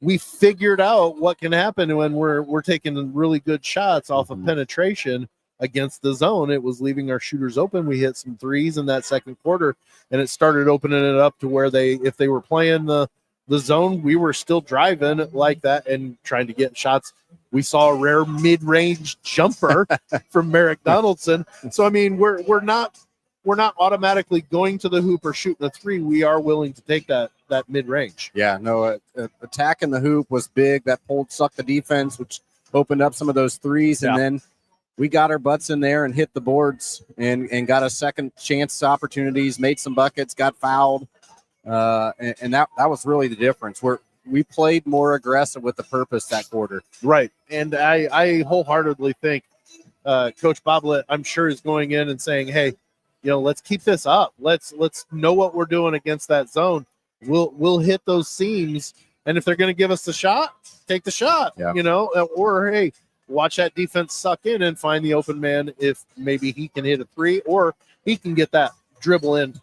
D: We figured out what can happen when we're taking really good shots off of penetration against the zone. It was leaving our shooters open. We hit some threes in that second quarter, and it started opening it up to where if they were playing the zone, we were still driving like that and trying to get shots. We saw a rare mid-range jumper from Merrick Donaldson. So I mean, we're not automatically going to the hoop or shooting a three. We are willing to take that mid-range.
E: Yeah, no, attacking the hoop was big. That sucked the defense, which opened up some of those threes, and then we got our butts in there and hit the boards and got a second chance opportunities, made some buckets, got fouled, and that was really the difference. We played more aggressive with the purpose that quarter.
D: Right, and I wholeheartedly think Coach Boblet, I'm sure, is going in and saying, hey, let's keep this up. Let's know what we're doing against that zone. We'll hit those seams, and if they're going to give us the shot, take the shot. Or hey, watch that defense suck in and find the open man if maybe he can hit a three, or he can get that dribble in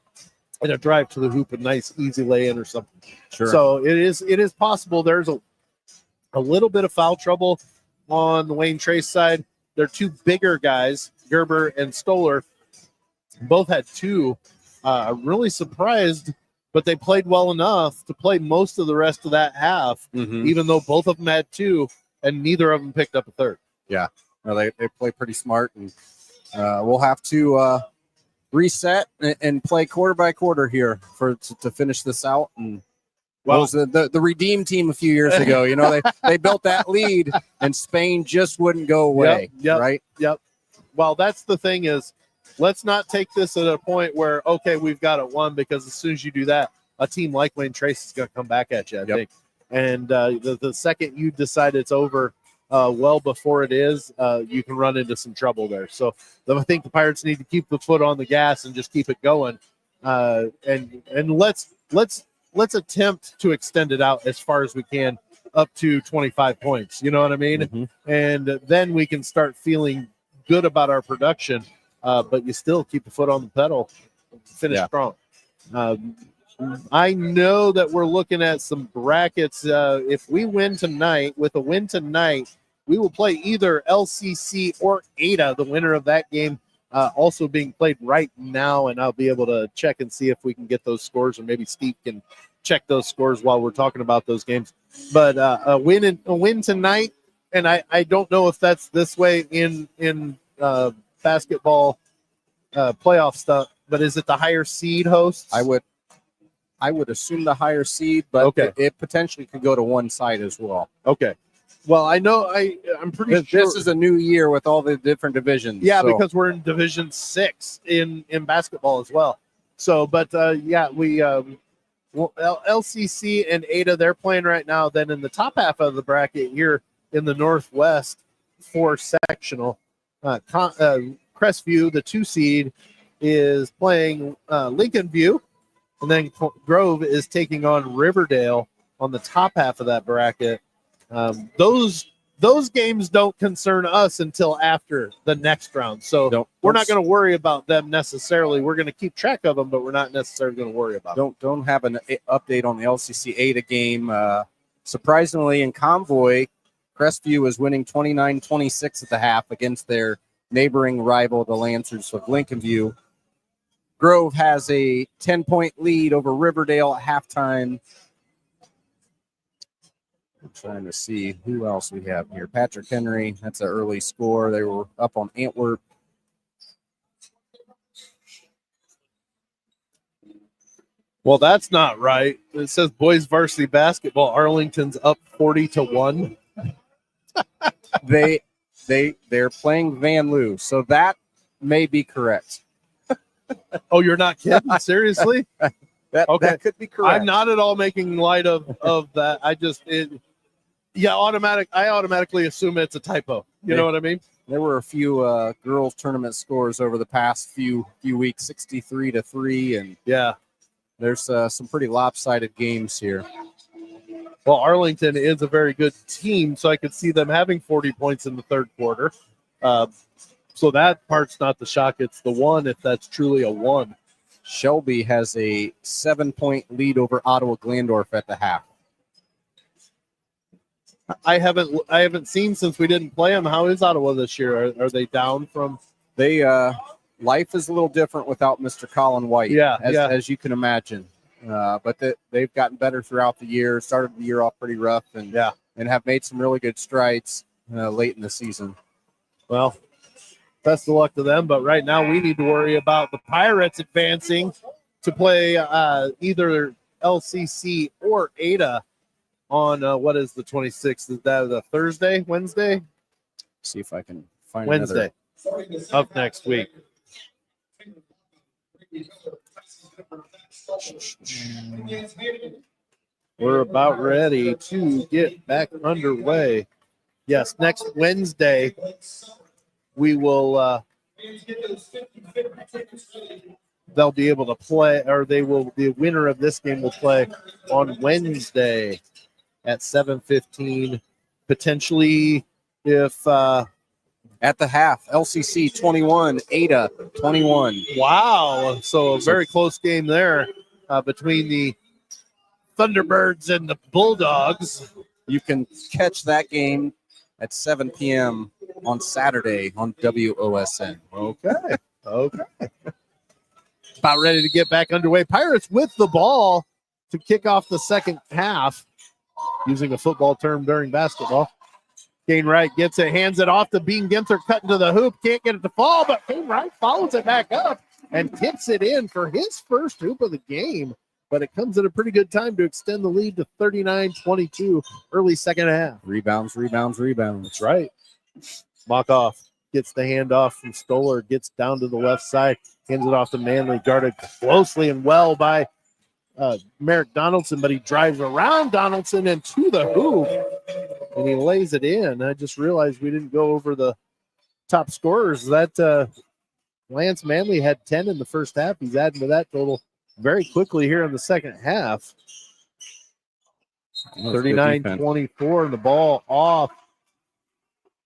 D: and a drive to the hoop, a nice easy lay in or something.
E: Sure.
D: So it is possible. There's a little bit of foul trouble on the Wayne Trace side. They're two bigger guys, Gerber and Stoller. Both had two. I'm really surprised, but they played well enough to play most of the rest of that half, even though both of them had two, and neither of them picked up a third. Yeah.
E: No, they play pretty smart, and we'll have to reset and play quarter by quarter here to finish this out. And well, was the Redeem team a few years ago. They built that lead, and Spain just wouldn't go away. Right?
D: Yep. Well, that's the thing is, let's not take this at a point where, okay, we've got it won, because as soon as you do that, a team like Wayne Trace is going to come back at you, I think. And the second you decide it's over, well before it is, you can run into some trouble there. So I think the Pirates need to keep the foot on the gas and just keep it going. And let's attempt to extend it out as far as we can, up to 25 points. You know what I mean? And then we can start feeling good about our production. But you still keep the foot on the pedal, finish strong. I know that we're looking at some brackets. If we win tonight, with a win tonight, we will play either LCC or Ada, the winner of that game, also being played right now, and I'll be able to check and see if we can get those scores, or maybe Steve can check those scores while we're talking about those games. But a win tonight, and I don't know if that's this way in basketball playoff stuff, but is it the higher seed hosts?
E: I would assume the higher seed, but it potentially could go to one side as well.
D: Okay. Well, I know I'm pretty sure
E: this is a new year with all the different divisions.
D: Yeah, so. Because we're in Division 6 in basketball as well. So, but LCC and Ada, they're playing right now. Then in the top half of the bracket here in the Northwest 4 sectional, Crestview, the 2 seed, is playing Lincoln View, and then Grove is taking on Riverdale on the top half of that bracket. Those games don't concern us until after the next round, so we're not going to worry about them necessarily. We're going to keep track of them, but we're not necessarily going to worry about them.
E: Don't have an update on the LCC Ada game. Surprisingly, in Convoy, Crestview is winning 29-26 at the half against their neighboring rival, the Lancers of Lincoln View. Grove has a 10-point lead over Riverdale at halftime. I'm trying to see who else we have here. Patrick Henry, that's an early score. They were up on Antwerp.
D: Well, that's not right. It says boys varsity basketball, Arlington's up 40-1.
E: They're playing Van Loo, so that may be correct.
D: Oh, you're not kidding? Seriously?
E: That could be correct.
D: I'm not at all making light of that. I automatically assume it's a typo. You know what I mean?
E: There were a few girls tournament scores over the past few weeks, 63-3, and
D: Yeah.
E: there's some pretty lopsided games here.
D: Well, Arlington is a very good team, so I could see them having 40 points in the third quarter. So that part's not the shock. It's the one, if that's truly a one.
E: Shelby has a 7-point lead over Ottawa Glandorf at the half.
D: I haven't seen since we didn't play them. How is Ottawa this year? Are they down from?
E: They life is a little different without Mr. Colin White. As you can imagine. But they've gotten better throughout the year. Started the year off pretty rough, and have made some really good strides late in the season.
D: Well, best of luck to them. But right now, we need to worry about the Pirates advancing to play either LCC or Ada on what is the 26th? Is that a Thursday, Wednesday?
E: See if I can find
D: Wednesday of next week. We're about ready to get back underway. Yes, next Wednesday we will they'll be able to play, or the winner of this game will play on Wednesday at 7:15, potentially if
E: at the half. LCC 21, Ada 21.
D: Wow. So a very close game there between the Thunderbirds and the Bulldogs.
E: You can catch that game at 7 p.m. on Saturday on WOSN.
D: Okay. About ready to get back underway. Pirates with the ball to kick off the second half, using a football term during basketball. Kane Wright gets it, hands it off to Bean Ginther, cutting to the hoop. Can't get it to fall, but Kane Wright follows it back up and tips it in for his first hoop of the game. But it comes at a pretty good time to extend the lead to 39-22 early second half.
E: Rebounds.
D: That's right. Mock-off gets the handoff from Stoller, gets down to the left side, hands it off to Manley, guarded closely and well by Merrick Donaldson, but he drives around Donaldson and to the hoop, and he lays it in. I just realized we didn't go over the top scorers. That Lance Manley had 10 in the first half. He's adding to that total very quickly here in the second half. 39-24, and the ball off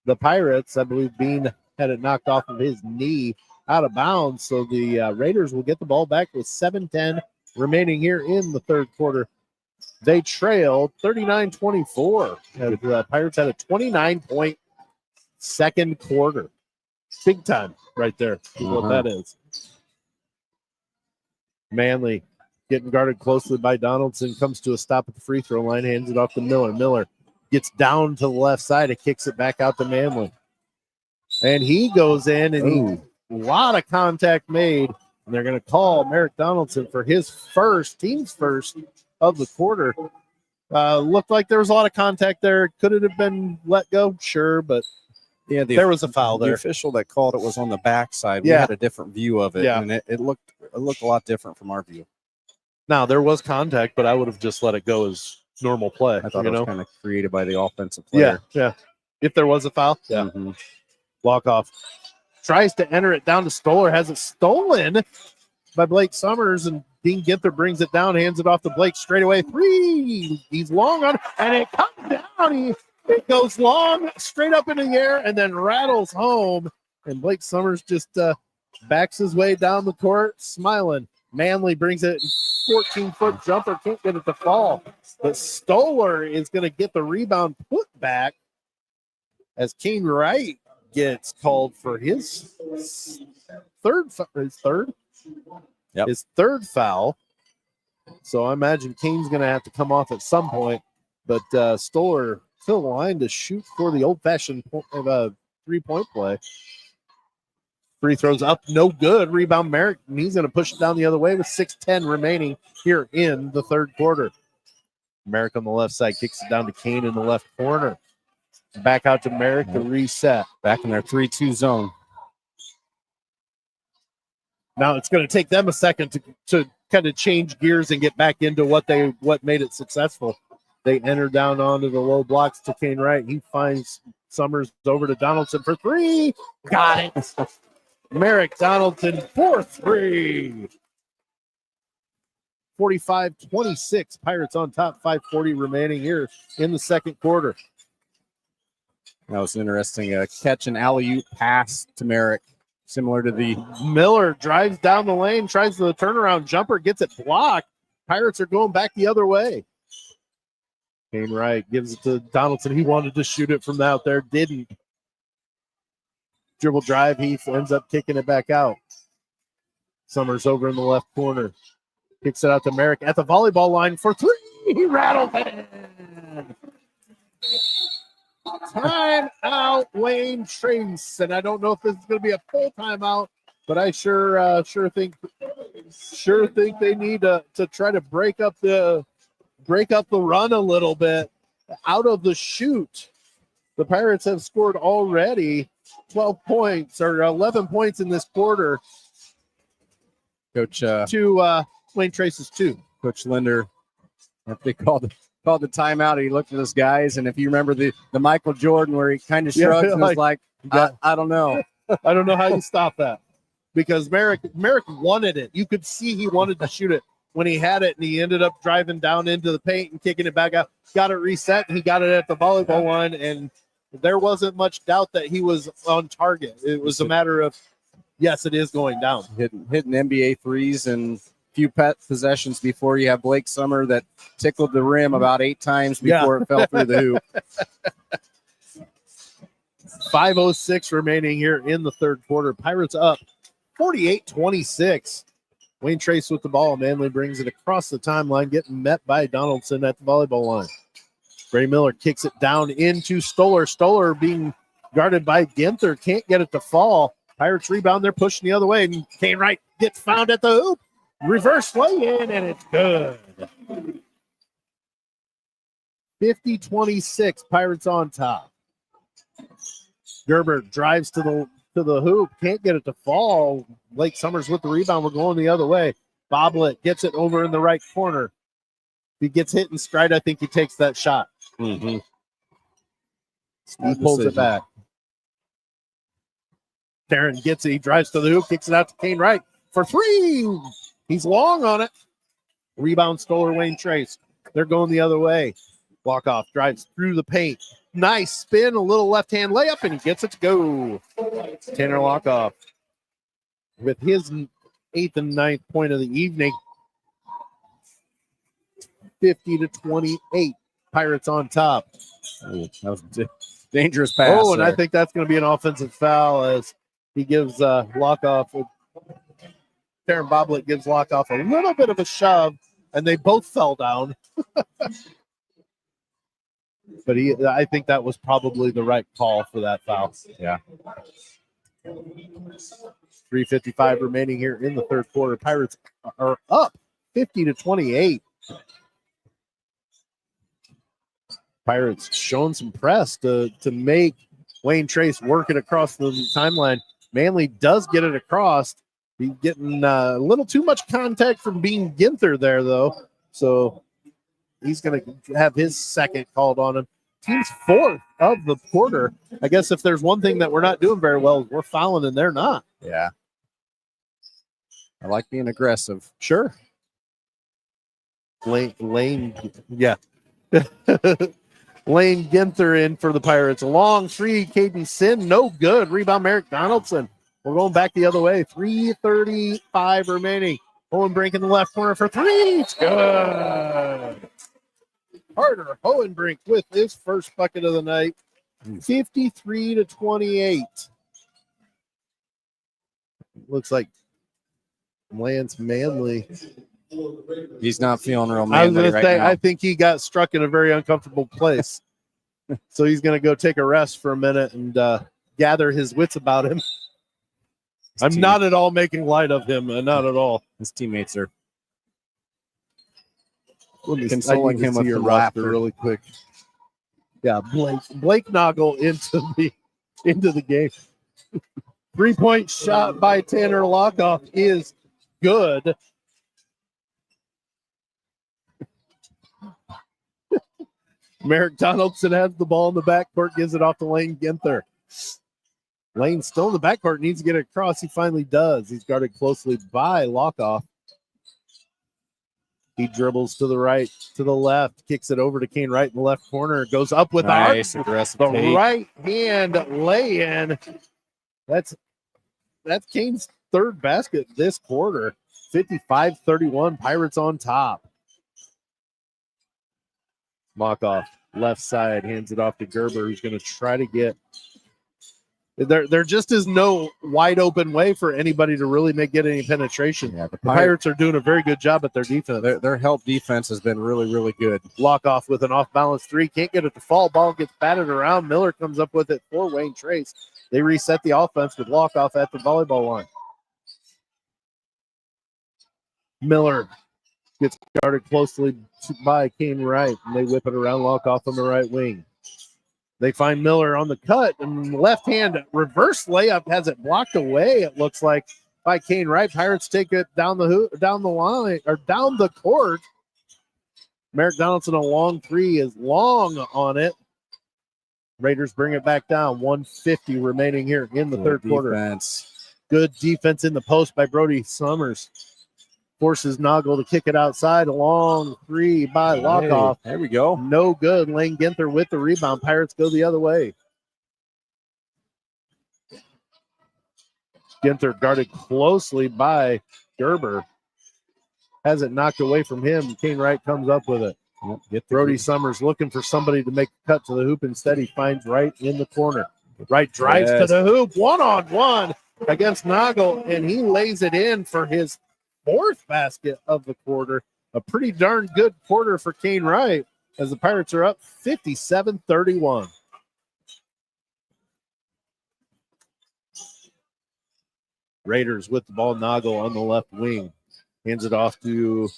D: the Pirates. I believe Bean had it knocked off of his knee out of bounds, so the Raiders will get the ball back with 7:10 remaining here in the third quarter. They trailed 39-24. The Pirates had a 29-point second quarter. Big time right there is what that is. Manley getting guarded closely by Donaldson, comes to a stop at the free throw line, hands it off to Miller. Miller gets down to the left side and kicks it back out to Manley. And he goes in, and a lot of contact made. And they're going to call Merrick Donaldson for his team's first of the quarter. Looked like there was a lot of contact there. Could it have been let go? Sure, but there was a foul there.
E: The official that called it was on the backside. We had a different view of it, and it looked a lot different from our view.
D: Now, there was contact, but I would have just let it go as normal play.
E: I thought it was kind of created by the offensive player.
D: Yeah. If there was a foul, walk off. Tries to enter it down to Stoller, has it stolen by Blake Summers, and Dean Ginther brings it down, hands it off to Blake straight away. Three. He's long on, and it comes down. It goes long, straight up in the air, and then rattles home. And Blake Summers just backs his way down the court, smiling. Manley brings it, 14-foot jumper, can't get it to fall. But Stoller is going to get the rebound put back as Kane Wright gets called for his third foul. So I imagine Kane's going to have to come off at some point, but Stoller still the line to shoot for the old-fashioned three-point play. Free throws up, no good. Rebound Merrick, and he's going to push it down the other way with 6:10 remaining here in the third quarter. Merrick on the left side kicks it down to Kane in the left corner. Back out to Merrick to reset.
E: Back in their 3-2 zone.
D: Now it's going to take them a second to kind of change gears and get back into what made it successful. They enter down onto the low blocks to Kane Wright. He finds Summers over to Donaldson for three. Got it. Merrick Donaldson for three. 45-26. Pirates on top. 5:40 remaining here in the second quarter.
E: That was interesting. Catch an alley-oop pass to Merrick, similar to the
D: Miller drives down the lane, tries the turnaround jumper, gets it blocked. Pirates are going back the other way. Kane Wright gives it to Donaldson. He wanted to shoot it from out there, didn't. Dribble drive, Heath ends up kicking it back out. Summers over in the left corner. Kicks it out to Merrick at the volleyball line for three. He rattled it in. Time out, Wayne Trace. And I don't know if this is going to be a full timeout, but I sure think they need to try to break up the run a little bit. Out of the chute, the Pirates have scored already 12 points or 11 points in this quarter.
E: Coach
D: To Wayne Trace's two.
E: Coach Linder, if they called the timeout, he looked at his guys, and if you remember the Michael Jordan where he kind of shrugs and was like, I don't know.
D: I don't know how you stop that, because Merrick wanted it. You could see he wanted to shoot it when he had it, and he ended up driving down into the paint and kicking it back out. Got it reset, and he got it at the volleyball line, and there wasn't much doubt that he was on target. It was a matter of, yes, it is going down.
E: Hitting NBA threes and few possessions before you have Blake Summer that tickled the rim about 8 times before it fell through the hoop.
D: 5:06 remaining here in the third quarter. Pirates up 48-26. Wayne Trace with the ball. Manley brings it across the timeline, getting met by Donaldson at the volleyball line. Gray Miller kicks it down into Stoller. Stoller being guarded by Ginther. Can't get it to fall. Pirates rebound. They're pushing the other way. And Kane Wright gets found at the hoop. Reverse lay in, and it's good. 50-26. Pirates on top. Gerber drives to the hoop. Can't get it to fall. Blake Summers with the rebound. We're going the other way. Boblet gets it over in the right corner. If he gets hit in stride, I think he takes that shot.
E: Mm-hmm.
D: He pulls it back. Taryn gets it. He drives to the hoop, kicks it out to Kane Wright for three. He's long on it. Rebound Stoller, Wayne Trace. They're going the other way. Walkoff drives through the paint. Nice spin, a little left-hand layup, and he gets it to go. Tanner Lockoff with his 8th and 9th point of the evening. 50-28. Pirates on top.
E: That was a dangerous pass.
D: Oh, and I think that's going to be an offensive foul as he gives Lockoff. Taryn Boblet gives Lockoff a little bit of a shove, and they both fell down. But I think that was probably the right call for that foul.
E: Yeah.
D: 3:55 remaining here in the third quarter. Pirates are up 50-28. Pirates showing some press to make Wayne Trace work it across the timeline. Manley does get it across. He's getting a little too much contact from Bean Ginther there, though. So he's going to have his second called on him. Team's 4th of the quarter. I guess if there's one thing that we're not doing very well, we're fouling, and they're not.
E: Yeah. I like being aggressive.
D: Sure. Lane, yeah. Lane Ginther in for the Pirates. A long three, Caden Sin, no good. Rebound, Merrick Donaldson. We're going back the other way. 3:35 remaining. Hohenbrink in the left corner for three. It's good. Carter Hohenbrink with his first bucket of the night. 53-28. Looks like Lance Manley.
E: He's not feeling real
D: I was
E: manly
D: going
E: right
D: to say,
E: now.
D: I think he got struck in a very uncomfortable place. So he's going to go take a rest for a minute and gather his wits about him. I'm not at all making light of him. Not at all.
E: His teammates are
D: consoling him with your roster really quick. Yeah, Blake Noggle into the game. 3-point shot by Tanner Lockoff is good. Merrick Donaldson has the ball in the backcourt, gives it off to Lane Ginther. Lane still in the backcourt, needs to get it across. He finally does. He's guarded closely by Lockoff. He dribbles to the right, to the left, kicks it over to Kane Wright in the left corner, goes up with
E: aggressive
D: the
E: take.
D: right hand lay-in. That's Kane's third basket this quarter. 55-31, Pirates on top. Lockoff, left side, hands it off to Gerber, who's going to try to get. There just is no wide open way for anybody to really get any penetration.
E: Yeah,
D: the Pirates are doing a very good job at their defense.
E: Their help defense has been really, really good.
D: Lockoff with an off-balance three. Can't get it to fall. Ball gets batted around. Miller comes up with it for Wayne Trace. They reset the offense with Lockoff at the volleyball line. Miller gets guarded closely by Kane Wright, and they whip it around. Lockoff on the right wing. They find Miller on the cut, and left hand reverse layup has it blocked away, it looks like, by Kane Wright. Pirates take it down the line, or down the court. Merrick Donaldson, a long three, is long on it. Raiders bring it back down. 1:50 remaining here in the third quarter. Good defense in the post by Brody Summers. Forces Noggle to kick it outside. A long three by Lockoff.
E: There we go.
D: No good. Lane Ginther with the rebound. Pirates go the other way. Ginther guarded closely by Gerber. Has it knocked away from him. Kane Wright comes up with it. Brody Summers looking for somebody to make a cut to the hoop. Instead, he finds Wright in the corner. Wright drives to the hoop. One-on-one against Noggle, and he lays it in for his fourth basket of the quarter. A pretty darn good quarter for Kane Wright as the Pirates are up 57-31. Raiders with the ball. Noggle on the left wing. Hands it off to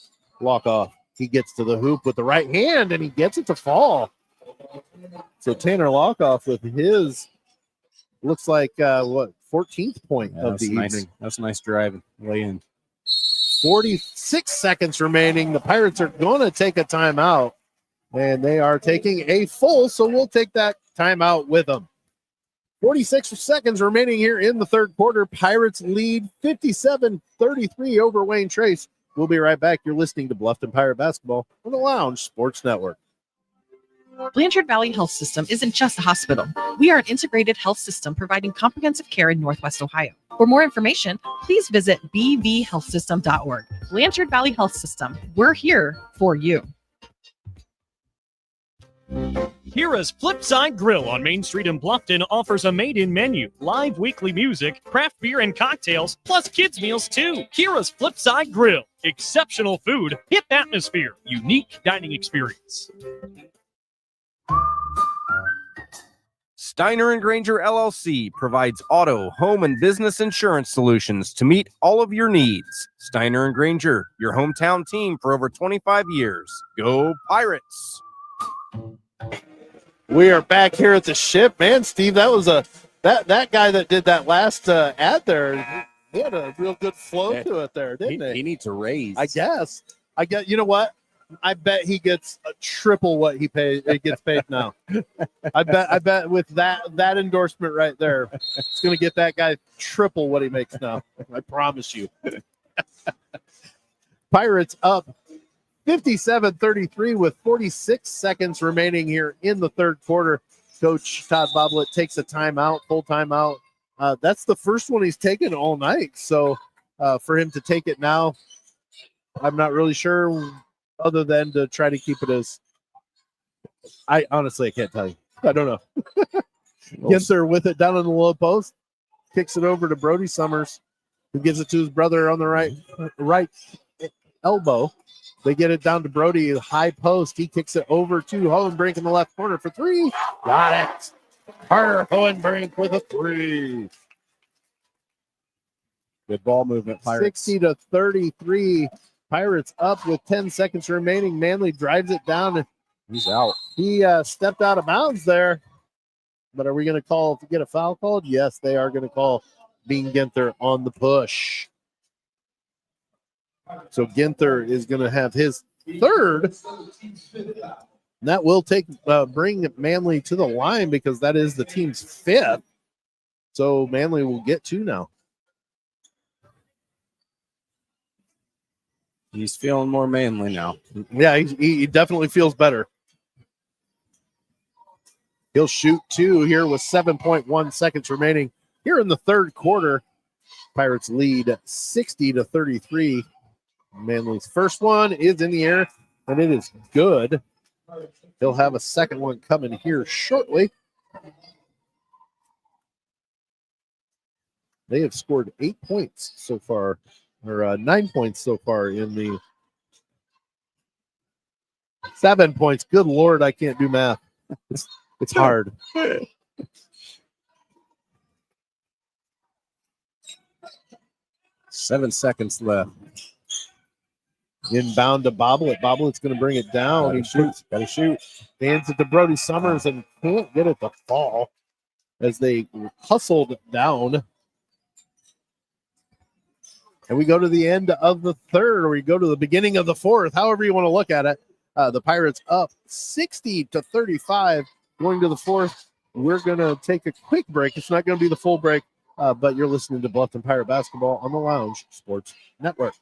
D: Lockoff. He gets to the hoop with the right hand, and he gets it to fall. So Tanner Lockoff with his, looks like, 14th point of the evening.
E: That's nice driving. Lay in.
D: 46 seconds remaining. The Pirates are going to take a timeout, and they are taking a full, so we'll take that timeout with them. 46 seconds remaining here in the third quarter. Pirates lead 57-33 over Wayne Trace. We'll be right back. You're listening to Bluffton Pirate Basketball on the Lounge Sports Network.
A: Blanchard Valley Health System isn't just a hospital. We are an integrated health system providing comprehensive care in Northwest Ohio. For more information, please visit bvhealthsystem.org. Blanchard Valley Health System. We're here for you.
B: Kira's Flipside Grill on Main Street in Bluffton offers a made-in menu, live weekly music, craft beer and cocktails, plus kids' meals too. Kira's Flipside Grill. Exceptional food, hip atmosphere, unique dining experience.
C: Steiner and Granger LLC provides auto, home, and business insurance solutions to meet all of your needs. Steiner and Granger, your hometown team for over 25 years. Go Pirates!
D: We are back here at the ship, man. Steve, that was that guy that did that last ad there. He had a real good flow to it there, didn't he?
E: He needs a raise.
D: I guess. You know what? I bet he gets triple what he gets paid now. I bet with that endorsement right there, it's going to get that guy triple what he makes now. I promise you. Pirates up 57-33 with 46 seconds remaining here in the third quarter. Coach Todd Boblet takes a timeout, full timeout. That's the first one he's taken all night. So for him to take it now, I'm not really sure, other than to try to keep it as, I can't tell you. I don't know. Ginther with it down on the low post, kicks it over to Brody Summers, who gives it to his brother on the right elbow. They get it down to Brody, high post. He kicks it over to Hohenbrink in the left corner for three. Got it. Carter Hohenbrink with a three.
E: Good ball movement, Pirates.
D: 60-33. Pirates up with 10 seconds remaining. Manley drives it down.
E: He's out.
D: He stepped out of bounds there. But are we going to get a foul called? Yes, they are going to call Bean Ginther on the push. So Ginther is going to have his third. And that will bring Manly to the line because that is the team's 5th. So Manly will get 2 now.
E: He's feeling more manly now.
D: Yeah, he definitely feels better. He'll shoot 2 here with 7.1 seconds remaining here in the third quarter. Pirates lead 60-33. Manly's first one is in the air, and it is good. He'll have a second one coming here shortly. They have scored 8 points so far, or 9 points so far in the 7 points. Good Lord, I can't do math. It's hard.
E: 7 seconds left.
D: Inbound to Boblet. Boblet's going to bring it down. He shoots.
E: Got to shoot.
D: Hands it to Brody Summers and can't get it to fall as they hustled down. And we go to the end of the third, or we go to the beginning of the fourth, however you want to look at it. The Pirates up 60-35 going to the fourth. We're going to take a quick break. It's not going to be the full break, but you're listening to Bluffton Pirate Basketball on the Lounge Sports Network.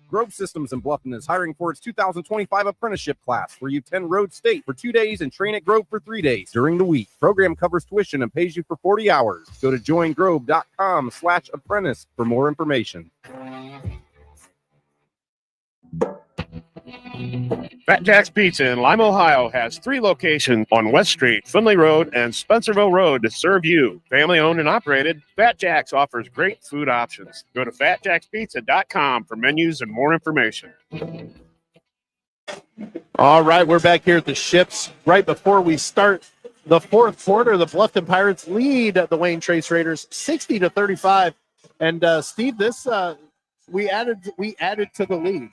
C: Grove Systems in Bluffton is hiring for its 2025 apprenticeship class, where you attend Road State for 2 days and train at Grove for 3 days during the week. Program covers tuition and pays you for 40 hours. Go to joingrove.com/apprentice for more information.
F: Fat Jack's Pizza in Lime, Ohio has 3 locations on West Street, Finley Road, and Spencerville Road to serve you. Family owned and operated, Fat Jack's offers great food options. Go to fatjackspizza.com for menus and more information.
D: All right, we're back here at the Ships. Right before we start the fourth quarter, the Bluffton Pirates lead the Wayne Trace Raiders 60-35. And Steve, this we added to the lead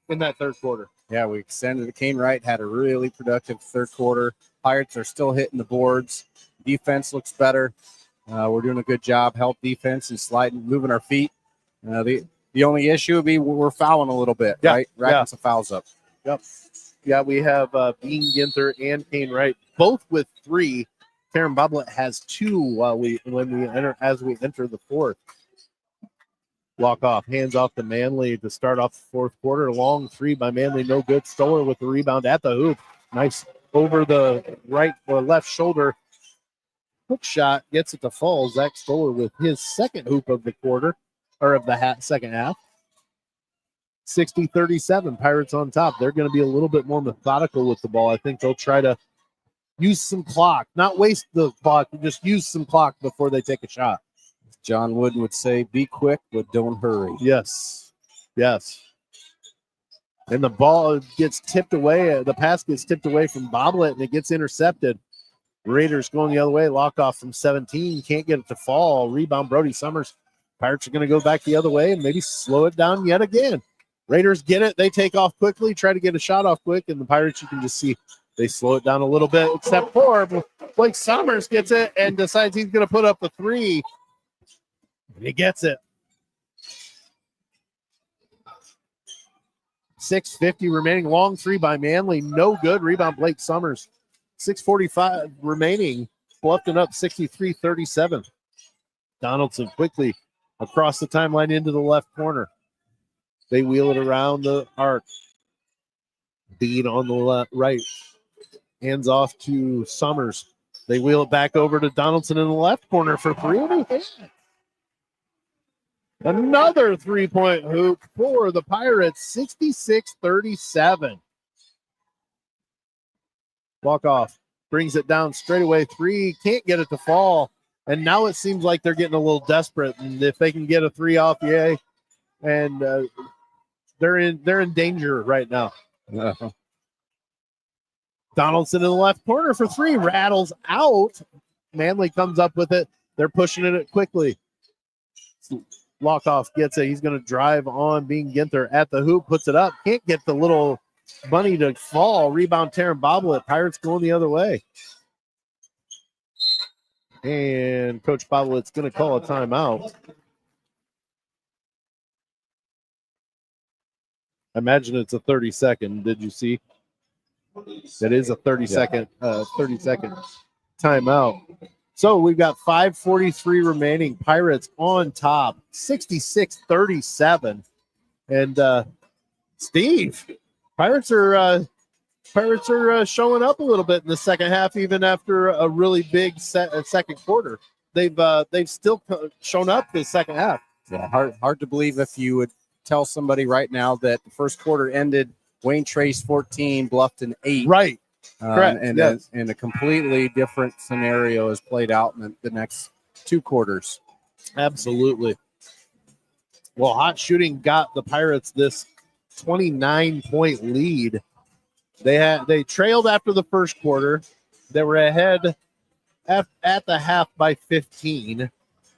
D: in that third quarter.
E: Yeah, we extended it. Kane Wright had a really productive third quarter. Pirates are still hitting the boards. Defense looks better. We're doing a good job, help defense and sliding, moving our feet. The only issue would be we're fouling a little bit, right? Racking some fouls up.
D: Yep. Yeah, we have Bean Ginther and Kane Wright both with 3. Karen Boblet has 2 as we enter the fourth. Walk off, hands off to Manley to start off the fourth quarter. Long 3 by Manley, no good. Stoller with the rebound at the hoop. Nice over the right or left shoulder. Hook shot gets it to fall. Zach Stoller with his second hoop of the quarter, or of the second half. 60-37, Pirates on top. They're going to be a little bit more methodical with the ball. I think they'll try to use some clock, not waste the clock, just use some clock before they take a shot.
E: John Wooden would say, be quick, but don't hurry.
D: Yes. And the ball gets tipped away. The pass gets tipped away from Boblet, and it gets intercepted. Raiders going the other way. Lock off from 17. Can't get it to fall. Rebound, Brody Summers. Pirates are going to go back the other way and maybe slow it down yet again. Raiders get it. They take off quickly, try to get a shot off quick, and the Pirates, you can just see they slow it down a little bit, except for Blake Summers gets it and decides he's going to put up a 3. He gets it. 6:50 remaining. Long 3 by Manley. No good. Rebound, Blake Summers. 6:45 remaining. Bluffton up 63-37. Donaldson quickly across the timeline into the left corner. They wheel it around the arc. Bean on the right. Hands off to Summers. They wheel it back over to Donaldson in the left corner for 3. Another 3-point hoop for the Pirates, 66-37. Walk off, brings it down straight away. 3, can't get it to fall. And now it seems like they're getting a little desperate. And if they can get a 3 off, yay. And they're in danger right now. Donaldson in the left corner for 3, rattles out. Manley comes up with it. They're pushing it quickly. Lockoff gets it. He's going to drive on Bean Ginther at the hoop, puts it up. Can't get the little bunny to fall. Rebound, Taryn Boblet. Pirates going the other way. And Coach Boblet's going to call a timeout. I imagine it's a 30-second. Did you see? That is a 30-second 30-second timeout. So we've got 5:43 remaining. Pirates on top, 66-37. And Steve, Pirates are showing up a little bit in the second half, even after a really big second quarter. They've still shown up the second half.
E: Yeah, hard to believe if you would tell somebody right now that the first quarter ended Wayne Trace 14, Bluffton 8.
D: Right. Correct.
E: And
D: yes.
E: and a completely different scenario has played out in the next two quarters.
D: Absolutely. Well, hot shooting got the Pirates this 29-point lead. They trailed after the first quarter. They were ahead at the half by 15,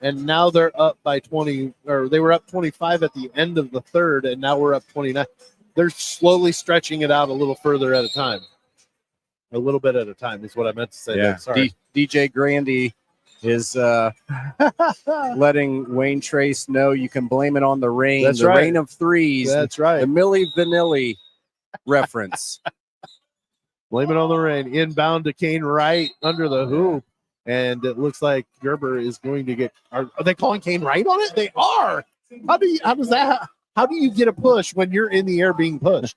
D: and now they're up by 20, or they were up 25 at the end of the third, and now we're up 29. They're slowly stretching it out a little further at a time. A little bit at a time is what I meant to say.
E: Yeah,
D: Sorry.
E: DJ Grandy is letting Wayne Trace know you can blame it on the rain.
D: That's
E: the
D: right.
E: Rain of threes.
D: That's right.
E: The Milli Vanilli reference.
D: Blame it on the rain. Inbound to Kane Wright under the hoop. And it looks like Gerber is going to get. Are they calling Kane Wright on it? They are. How do you get a push when you're in the air being pushed?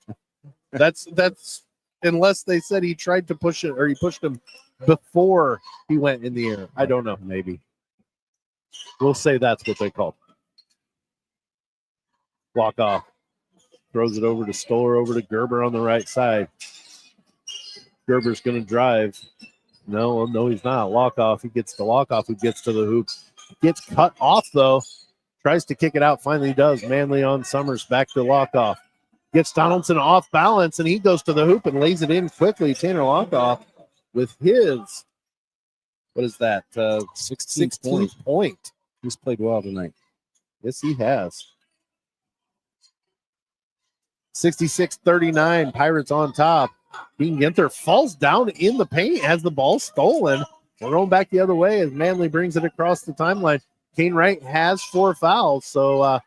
D: That's unless they said he tried to push it or he pushed him before he went in the air. I don't know.
E: Maybe.
D: We'll say that's what they called. Block off. Throws it over to Stoller, over to Gerber on the right side. Gerber's going to drive. No, he's not. Lock off. He gets the lock off. Who gets to the hoop? Gets cut off, though. Tries to kick it out. Finally does. Manley on Summers. Back to lock off. Gets Donaldson off balance, and he goes to the hoop and lays it in quickly. Tanner Lockoff with his, what is that? 16th point.
E: He's played well tonight.
D: Yes, he has. 66-39. Pirates on top. Dean Ginther falls down in the paint, has the ball stolen. We're going back the other way as Manley brings it across the timeline. Kane Wright has 4 fouls, so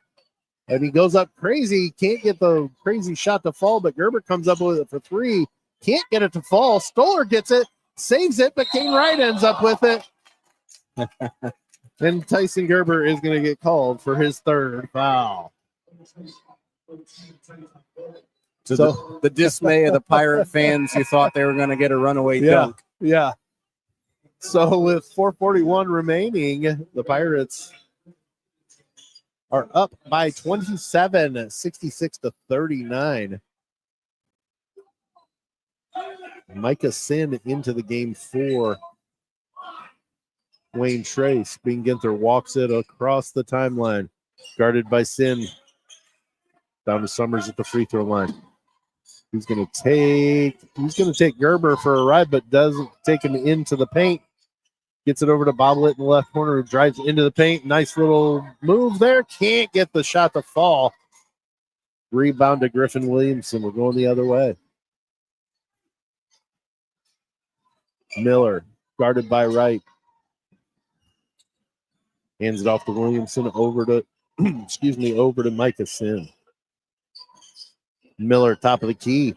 D: and he goes up crazy. Can't get the crazy shot to fall, but Gerber comes up with it for 3. Can't get it to fall. Stoller gets it, saves it, but Kane Wright ends up with it. And Tyson Gerber is going to get called for his 3rd foul.
E: So the dismay of the Pirate fans who thought they were going to get a runaway dunk.
D: Yeah. So with 4:41 remaining, the Pirates are up by 27, 66-39. Micah Sin into the game for Wayne Trace. Bean Ginther walks it across the timeline. Guarded by Sin. Down to Summers at the free throw line. He's going to take Gerber for a ride, but doesn't take him into the paint. Gets it over to Boblet in the left corner, who drives into the paint. Nice little move there. Can't get the shot to fall. Rebound to Griffin Williamson. We're going the other way. Miller, guarded by Wright. Hands it off to Williamson, over to Micah Sin. Miller, top of the key.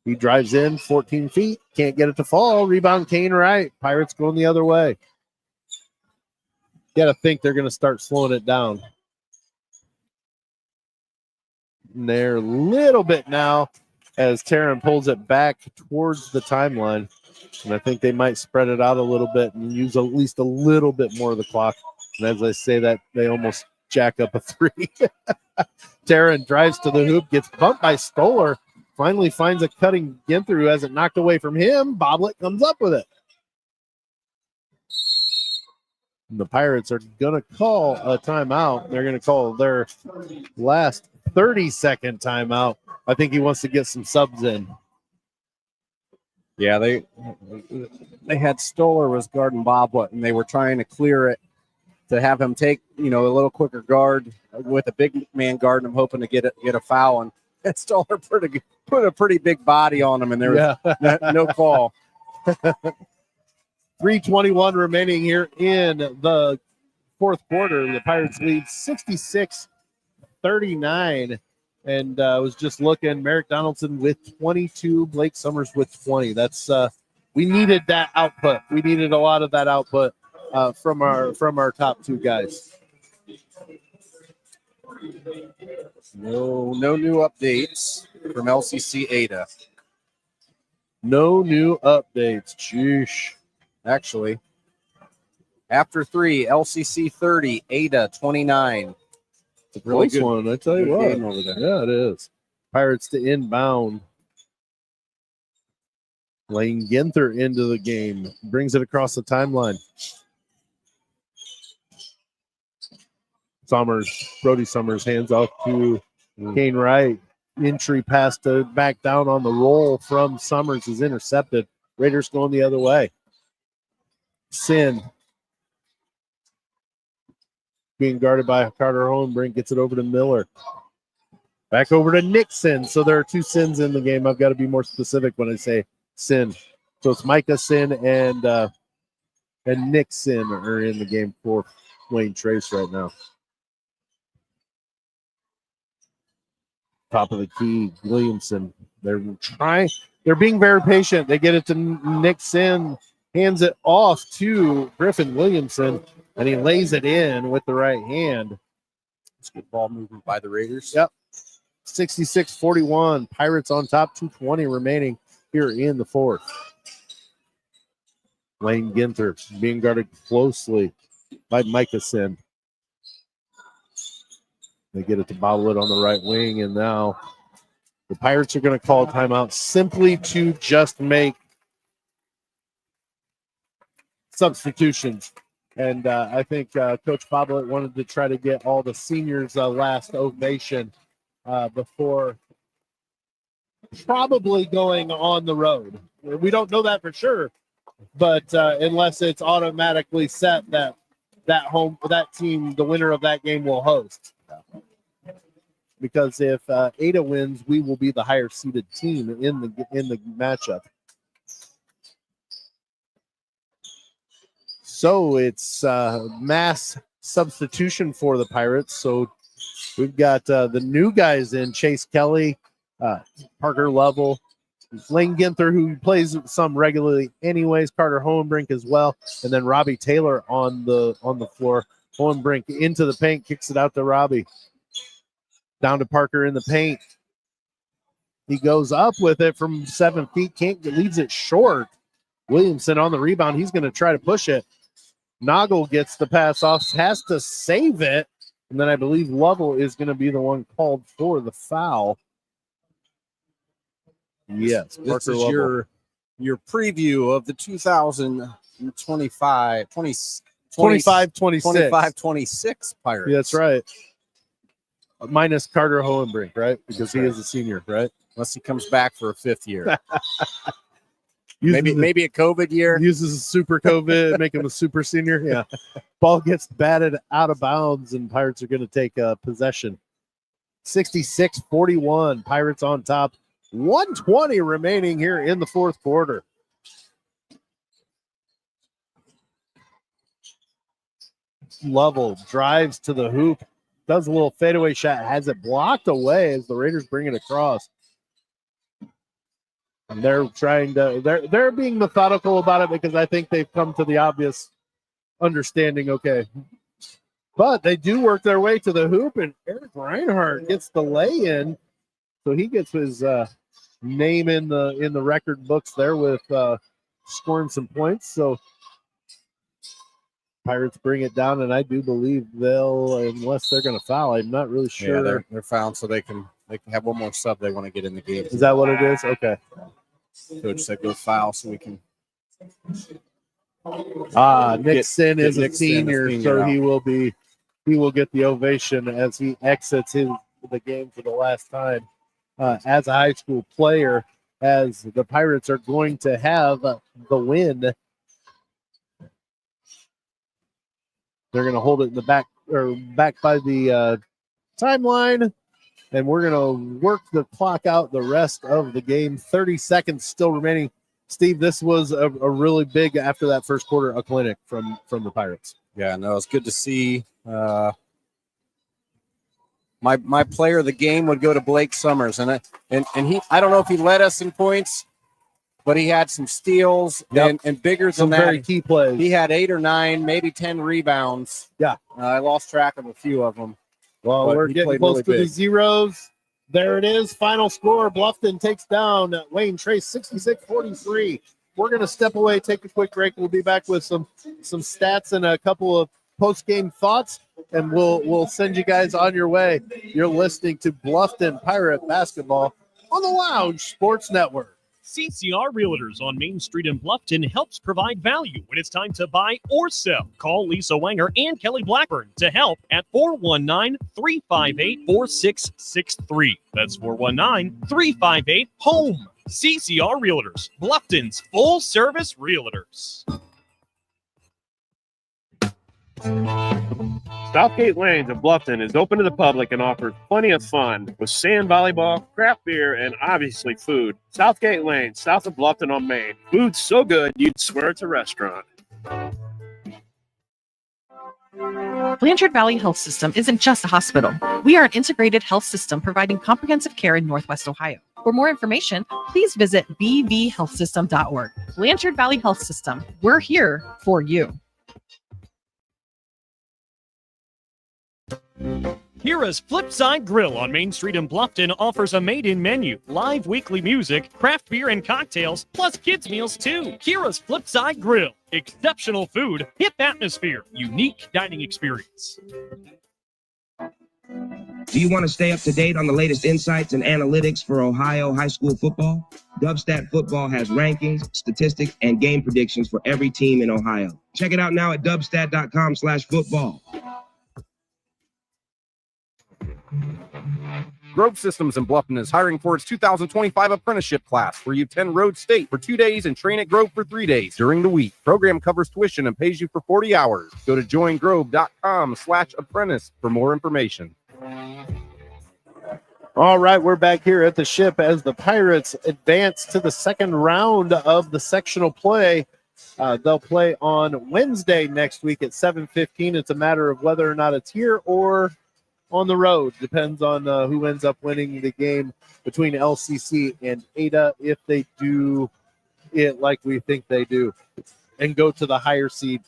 D: He drives in 14 feet. Can't get it to fall. Rebound, Kane Wright. Pirates going the other way. Got to think they're going to start slowing it down. And they're a little bit now as Taryn pulls it back towards the timeline. And I think they might spread it out a little bit and use at least a little bit more of the clock. And as I say that, they almost jack up a 3. Taryn drives to the hoop, gets bumped by Stoller. Finally finds a cutting Ginther who has it knocked away from him. Boblet comes up with it. And the Pirates are going to call a timeout. They're going to call their last 30-second timeout. I think he wants to get some subs in.
E: Yeah, they had Stoller was guarding Boblet, and they were trying to clear it to have him take, a little quicker guard with a big man guarding him, hoping to get a foul. And Stoller put a pretty big body on him, and there was no call.
D: 3:21 remaining here in the fourth quarter. The Pirates lead 66-39. And I was just looking, Merrick Donaldson with 22, Blake Summers with 20. That's we needed that output. We needed a lot of that output from our top two guys.
E: No new updates from LCC Ada.
D: No new updates. Jeesh.
E: Actually, after 3, LCC 30, Ada 29. It's a really
D: Close one, I tell you
E: good
D: what.
E: game over there.
D: Yeah, it is. Pirates to inbound. Lane Ginther into the game. Brings it across the timeline. Brody Summers hands off to Kane Wright. Entry pass to back down on the roll from Summers is intercepted. Raiders going the other way. Sin being guarded by Carter Hohenbrink, gets it over to Miller. Back over to Nixon. So there are two Sins in the game. I've got to be more specific when I say Sin. So it's Micah Sin and Nixon are in the game for Wayne Trace right now. Top of the key, Williamson. They're being very patient. They get it to Nixon, hands it off to Griffin Williamson, and he lays it in with the right hand.
E: It's good ball movement by the Raiders.
D: Yep. 66-41. Pirates on top, 2:20 remaining here in the fourth. Lane Ginther being guarded closely by Micah Sin. They get it to bobble it on the right wing, and now the Pirates are going to call a timeout simply to just make substitutions. And I think Coach Boblet wanted to try to get all the seniors' last ovation before probably going on the road. We don't know that for sure, but unless it's automatically set that team, the winner of that game, will host. Because if Ada wins, we will be the higher seeded team in the matchup. So it's mass substitution for the Pirates. So we've got the new guys in: Chase Kelly, Parker Lovell, Lane Ginther, who plays some regularly anyways, Carter Hohenbrink as well, and then Robbie Taylor on the floor. Hohenbrink into the paint, kicks it out to Robbie. Down to Parker in the paint. He goes up with it from 7 feet, leaves it short. Williamson on the rebound. He's going to try to push it. Noggle gets the pass off, has to save it. And then I believe Lovell is going to be the one called for the foul. Yes,
E: This is your preview of the 25-26 Pirates.
D: Yeah, that's right. Minus Carter Hohenbrink, right? Because he is a senior, right?
E: Unless he comes back for a 5th year. maybe a COVID year.
D: Uses a super COVID, make him a super senior. Yeah. Ball gets batted out of bounds, and Pirates are going to take possession. 66-41. Pirates on top. 1:20 remaining here in the fourth quarter. Lovell drives to the hoop. Does a little fadeaway shot, has it blocked away as the Raiders bring it across. And they're they're being methodical about it because I think they've come to the obvious understanding, okay. But they do work their way to the hoop, and Eric Reinhardt gets the lay-in. So he gets his name in the record books there with scoring some points. So Pirates bring it down, and I do believe they'll, unless they're going to foul. I'm not really sure.
E: Yeah, they're fouling, so they can have one more sub they want to get in the game.
D: Is that what it is? Okay.
E: Coach said go foul, so we can.
D: Nixon is a senior, so
E: out.
D: he will get the ovation as he exits the game for the last time as a high school player. As the Pirates are going to have the win. They're going to hold it in the back by the timeline, and we're going to work the clock out the rest of the game. 30 seconds still remaining. Steve, this was a really big, after that first quarter, a clinic from the Pirates.
E: Yeah, no, it's good to see. my player of the game would go to Blake Summers, and he, I don't know if he led us in points, but he had some steals and bigger
D: Some
E: than
D: very
E: that.
D: key plays.
E: He had 8 or 9, maybe 10 rebounds.
D: Yeah.
E: I lost track of a few of them.
D: Well,
E: but
D: we're
E: he
D: getting
E: played
D: close
E: really
D: to the
E: big.
D: zeros. There it is. Final score. Bluffton takes down Wayne Trace 66-43. We're going to step away, take a quick break. We'll be back with some stats and a couple of post-game thoughts, and we'll send you guys on your way. You're listening to Bluffton Pirate Basketball on the Lounge Sports Network.
B: CCR Realtors on Main Street in Bluffton helps provide value when it's time to buy or sell. Call Lisa Wanger and Kelly Blackburn to help at 419-358-4663. That's 419-358-HOME. CCR Realtors, Bluffton's full-service realtors.
F: Southgate Lanes of Bluffton is open to the public and offers plenty of fun with sand volleyball, craft beer, and obviously food. Southgate Lanes, south of Bluffton on Main. Food's so good you'd swear it's a restaurant.
A: Blanchard Valley Health System isn't just a hospital. We are an integrated health system providing comprehensive care in Northwest Ohio. For more information, please visit bvhealthsystem.org. Blanchard Valley Health System. We're here for you.
B: Kira's Flipside Grill on Main Street in Bluffton offers a made-in menu, live weekly music, craft beer and cocktails, plus kids' meals too. Kira's Flipside Grill. Exceptional food, hip atmosphere, unique dining experience.
G: Do you want to stay up to date on the latest insights and analytics for Ohio high school football? Dubstat Football has rankings, statistics, and game predictions for every team in Ohio. Check it out now at dubstat.com/football.
C: Grove Systems in Bluffton is hiring for its 2025 apprenticeship class, where you attend Road State for 2 days and train at Grove for 3 days during the week. Program covers tuition and pays you for 40 hours. Go to joingrove.com/apprentice for more information.
D: All right, we're back here at the ship as the Pirates advance to the second round of the sectional play. They'll play on Wednesday next week at 7:15. It's a matter of whether or not it's here or on the road. Depends on who ends up winning the game between LCC and Ada, if they do it like we think they do and go to the higher seed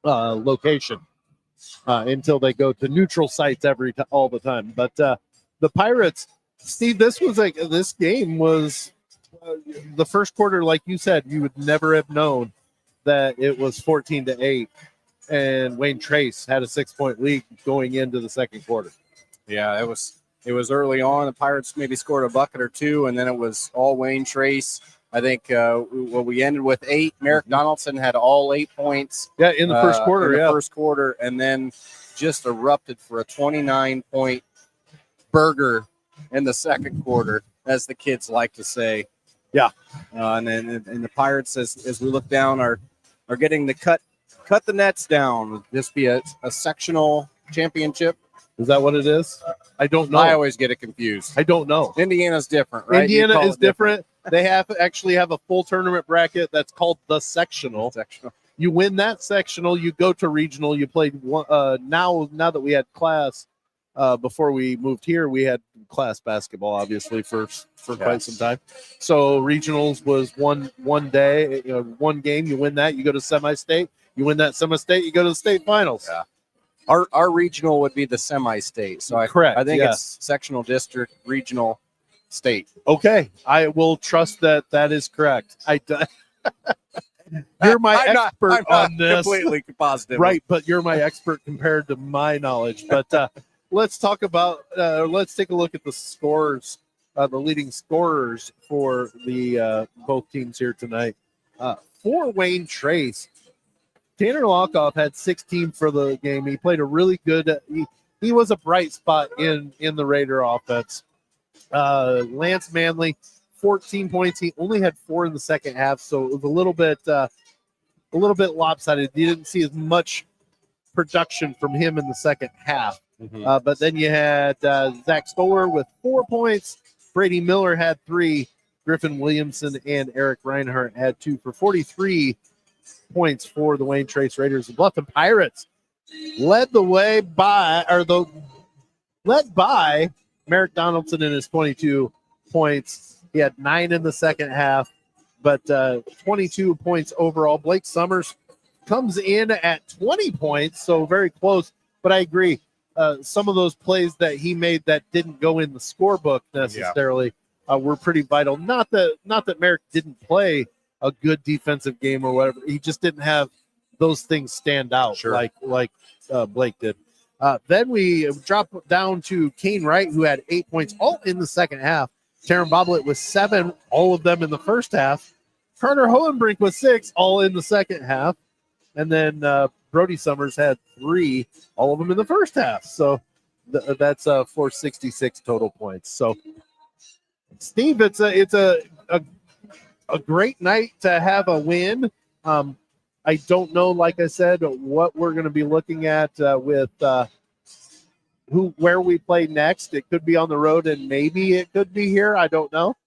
D: location until they go to neutral sites all the time. But the Pirates, Steve, this game was the first quarter, like you said, you would never have known that it was 14-8. And Wayne Trace had a 6-point lead going into the second quarter.
E: Yeah, it was early on. The Pirates maybe scored a bucket or two, and then it was all Wayne Trace. I think we ended with 8. Merrick Donaldson had all 8 points.
D: Yeah, in the first quarter.
E: First quarter, and then just erupted for a 29-point burger in the second quarter, as the kids like to say.
D: Yeah,
E: and the Pirates, as we look down, are getting the cut the nets down. Would this be a sectional championship?
D: Is that what it is? I don't know.
E: I always get it confused.
D: I don't know.
E: Indiana's different, right?
D: Indiana is different. They actually have a full tournament bracket that's called the sectional. You win that sectional, you go to regional. You played one, now that we had class. Before we moved here, we had class basketball, obviously, for quite some time. So regionals was one day, one game. You win that, you go to semi-state. You win that semi-state, you go to the state finals.
E: Yeah. Our regional would be the semi-state. So
D: correct.
E: I think it's sectional, district, regional, state.
D: Okay, I will trust that is correct. You're my expert on this.
E: Completely positive,
D: right? But you're my expert compared to my knowledge. But let's talk about. Let's take a look at the scores, the leading scorers for the both teams here tonight. For Wayne Trace, Tanner Lockoff had 16 for the game. He played a really good. He was a bright spot in the Raider offense. Lance Manley, 14 points. He only had 4 in the second half, so it was a little bit lopsided. You didn't see as much production from him in the second half. Mm-hmm. But then you had Zach Stoller with 4 points. Brady Miller had 3. Griffin Williamson and Eric Reinhardt had 2 for 43 points for the Wayne Trace Raiders. The Bluffton Pirates led the way led by Merrick Donaldson in his 22 points. He had 9 in the second half, but 22 points overall. Blake Summers comes in at 20 points, so very close. But I agree, some of those plays that he made that didn't go in the scorebook necessarily were pretty vital. Not that Merrick didn't play a good defensive game or whatever. He just didn't have those things stand out like Blake did. Then we drop down to Kane Wright, who had 8 points all in the second half. Taron Boblet with 7, all of them in the first half. Carter Hohenbrink with 6, all in the second half. And then Brody Summers had 3, all of them in the first half. So that's 466 total points. So, Steve, it's a great night to have a win. I don't know, like I said, what we're going to be looking at with where we play next. It could be on the road, and maybe it could be here. I don't know.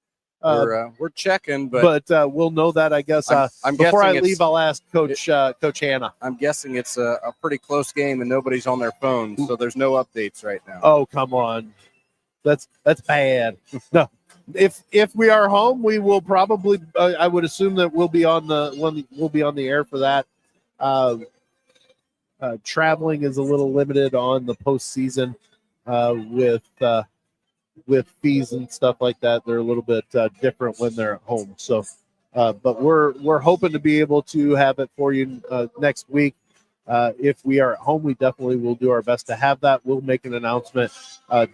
E: We're checking, but
D: we'll know that, I guess.
E: I'm
D: before I
E: guessing
D: leave, I'll ask Coach Hanna.
E: I'm guessing it's a pretty close game, and nobody's on their phones, so there's no updates right now.
D: Oh, come on, that's bad. No, if we are home, we will probably. I would assume that we'll be on the air for that. Traveling is a little limited on the postseason with fees and stuff like that. They're a little bit different when they're at home. So, but we're hoping to be able to have it for you next week. If we are at home, we definitely will do our best to have that. We'll make an announcement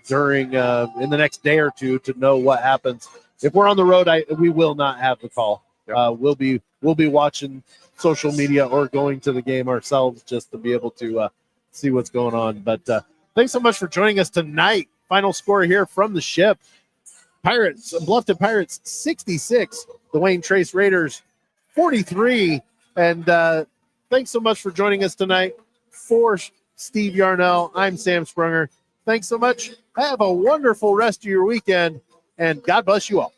D: during in the next day or two to know what happens. If we're on the road, we will not have the call. Yep. We'll be watching social media or going to the game ourselves just to be able to see what's going on. But thanks so much for joining us tonight. Final score here from the ship: Bluffton Pirates 66, the Wayne Trace Raiders 43. And thanks so much for joining us tonight. For Steve Yarnell, I'm Sam Sprunger. Thanks so much. Have a wonderful rest of your weekend, and God bless you all.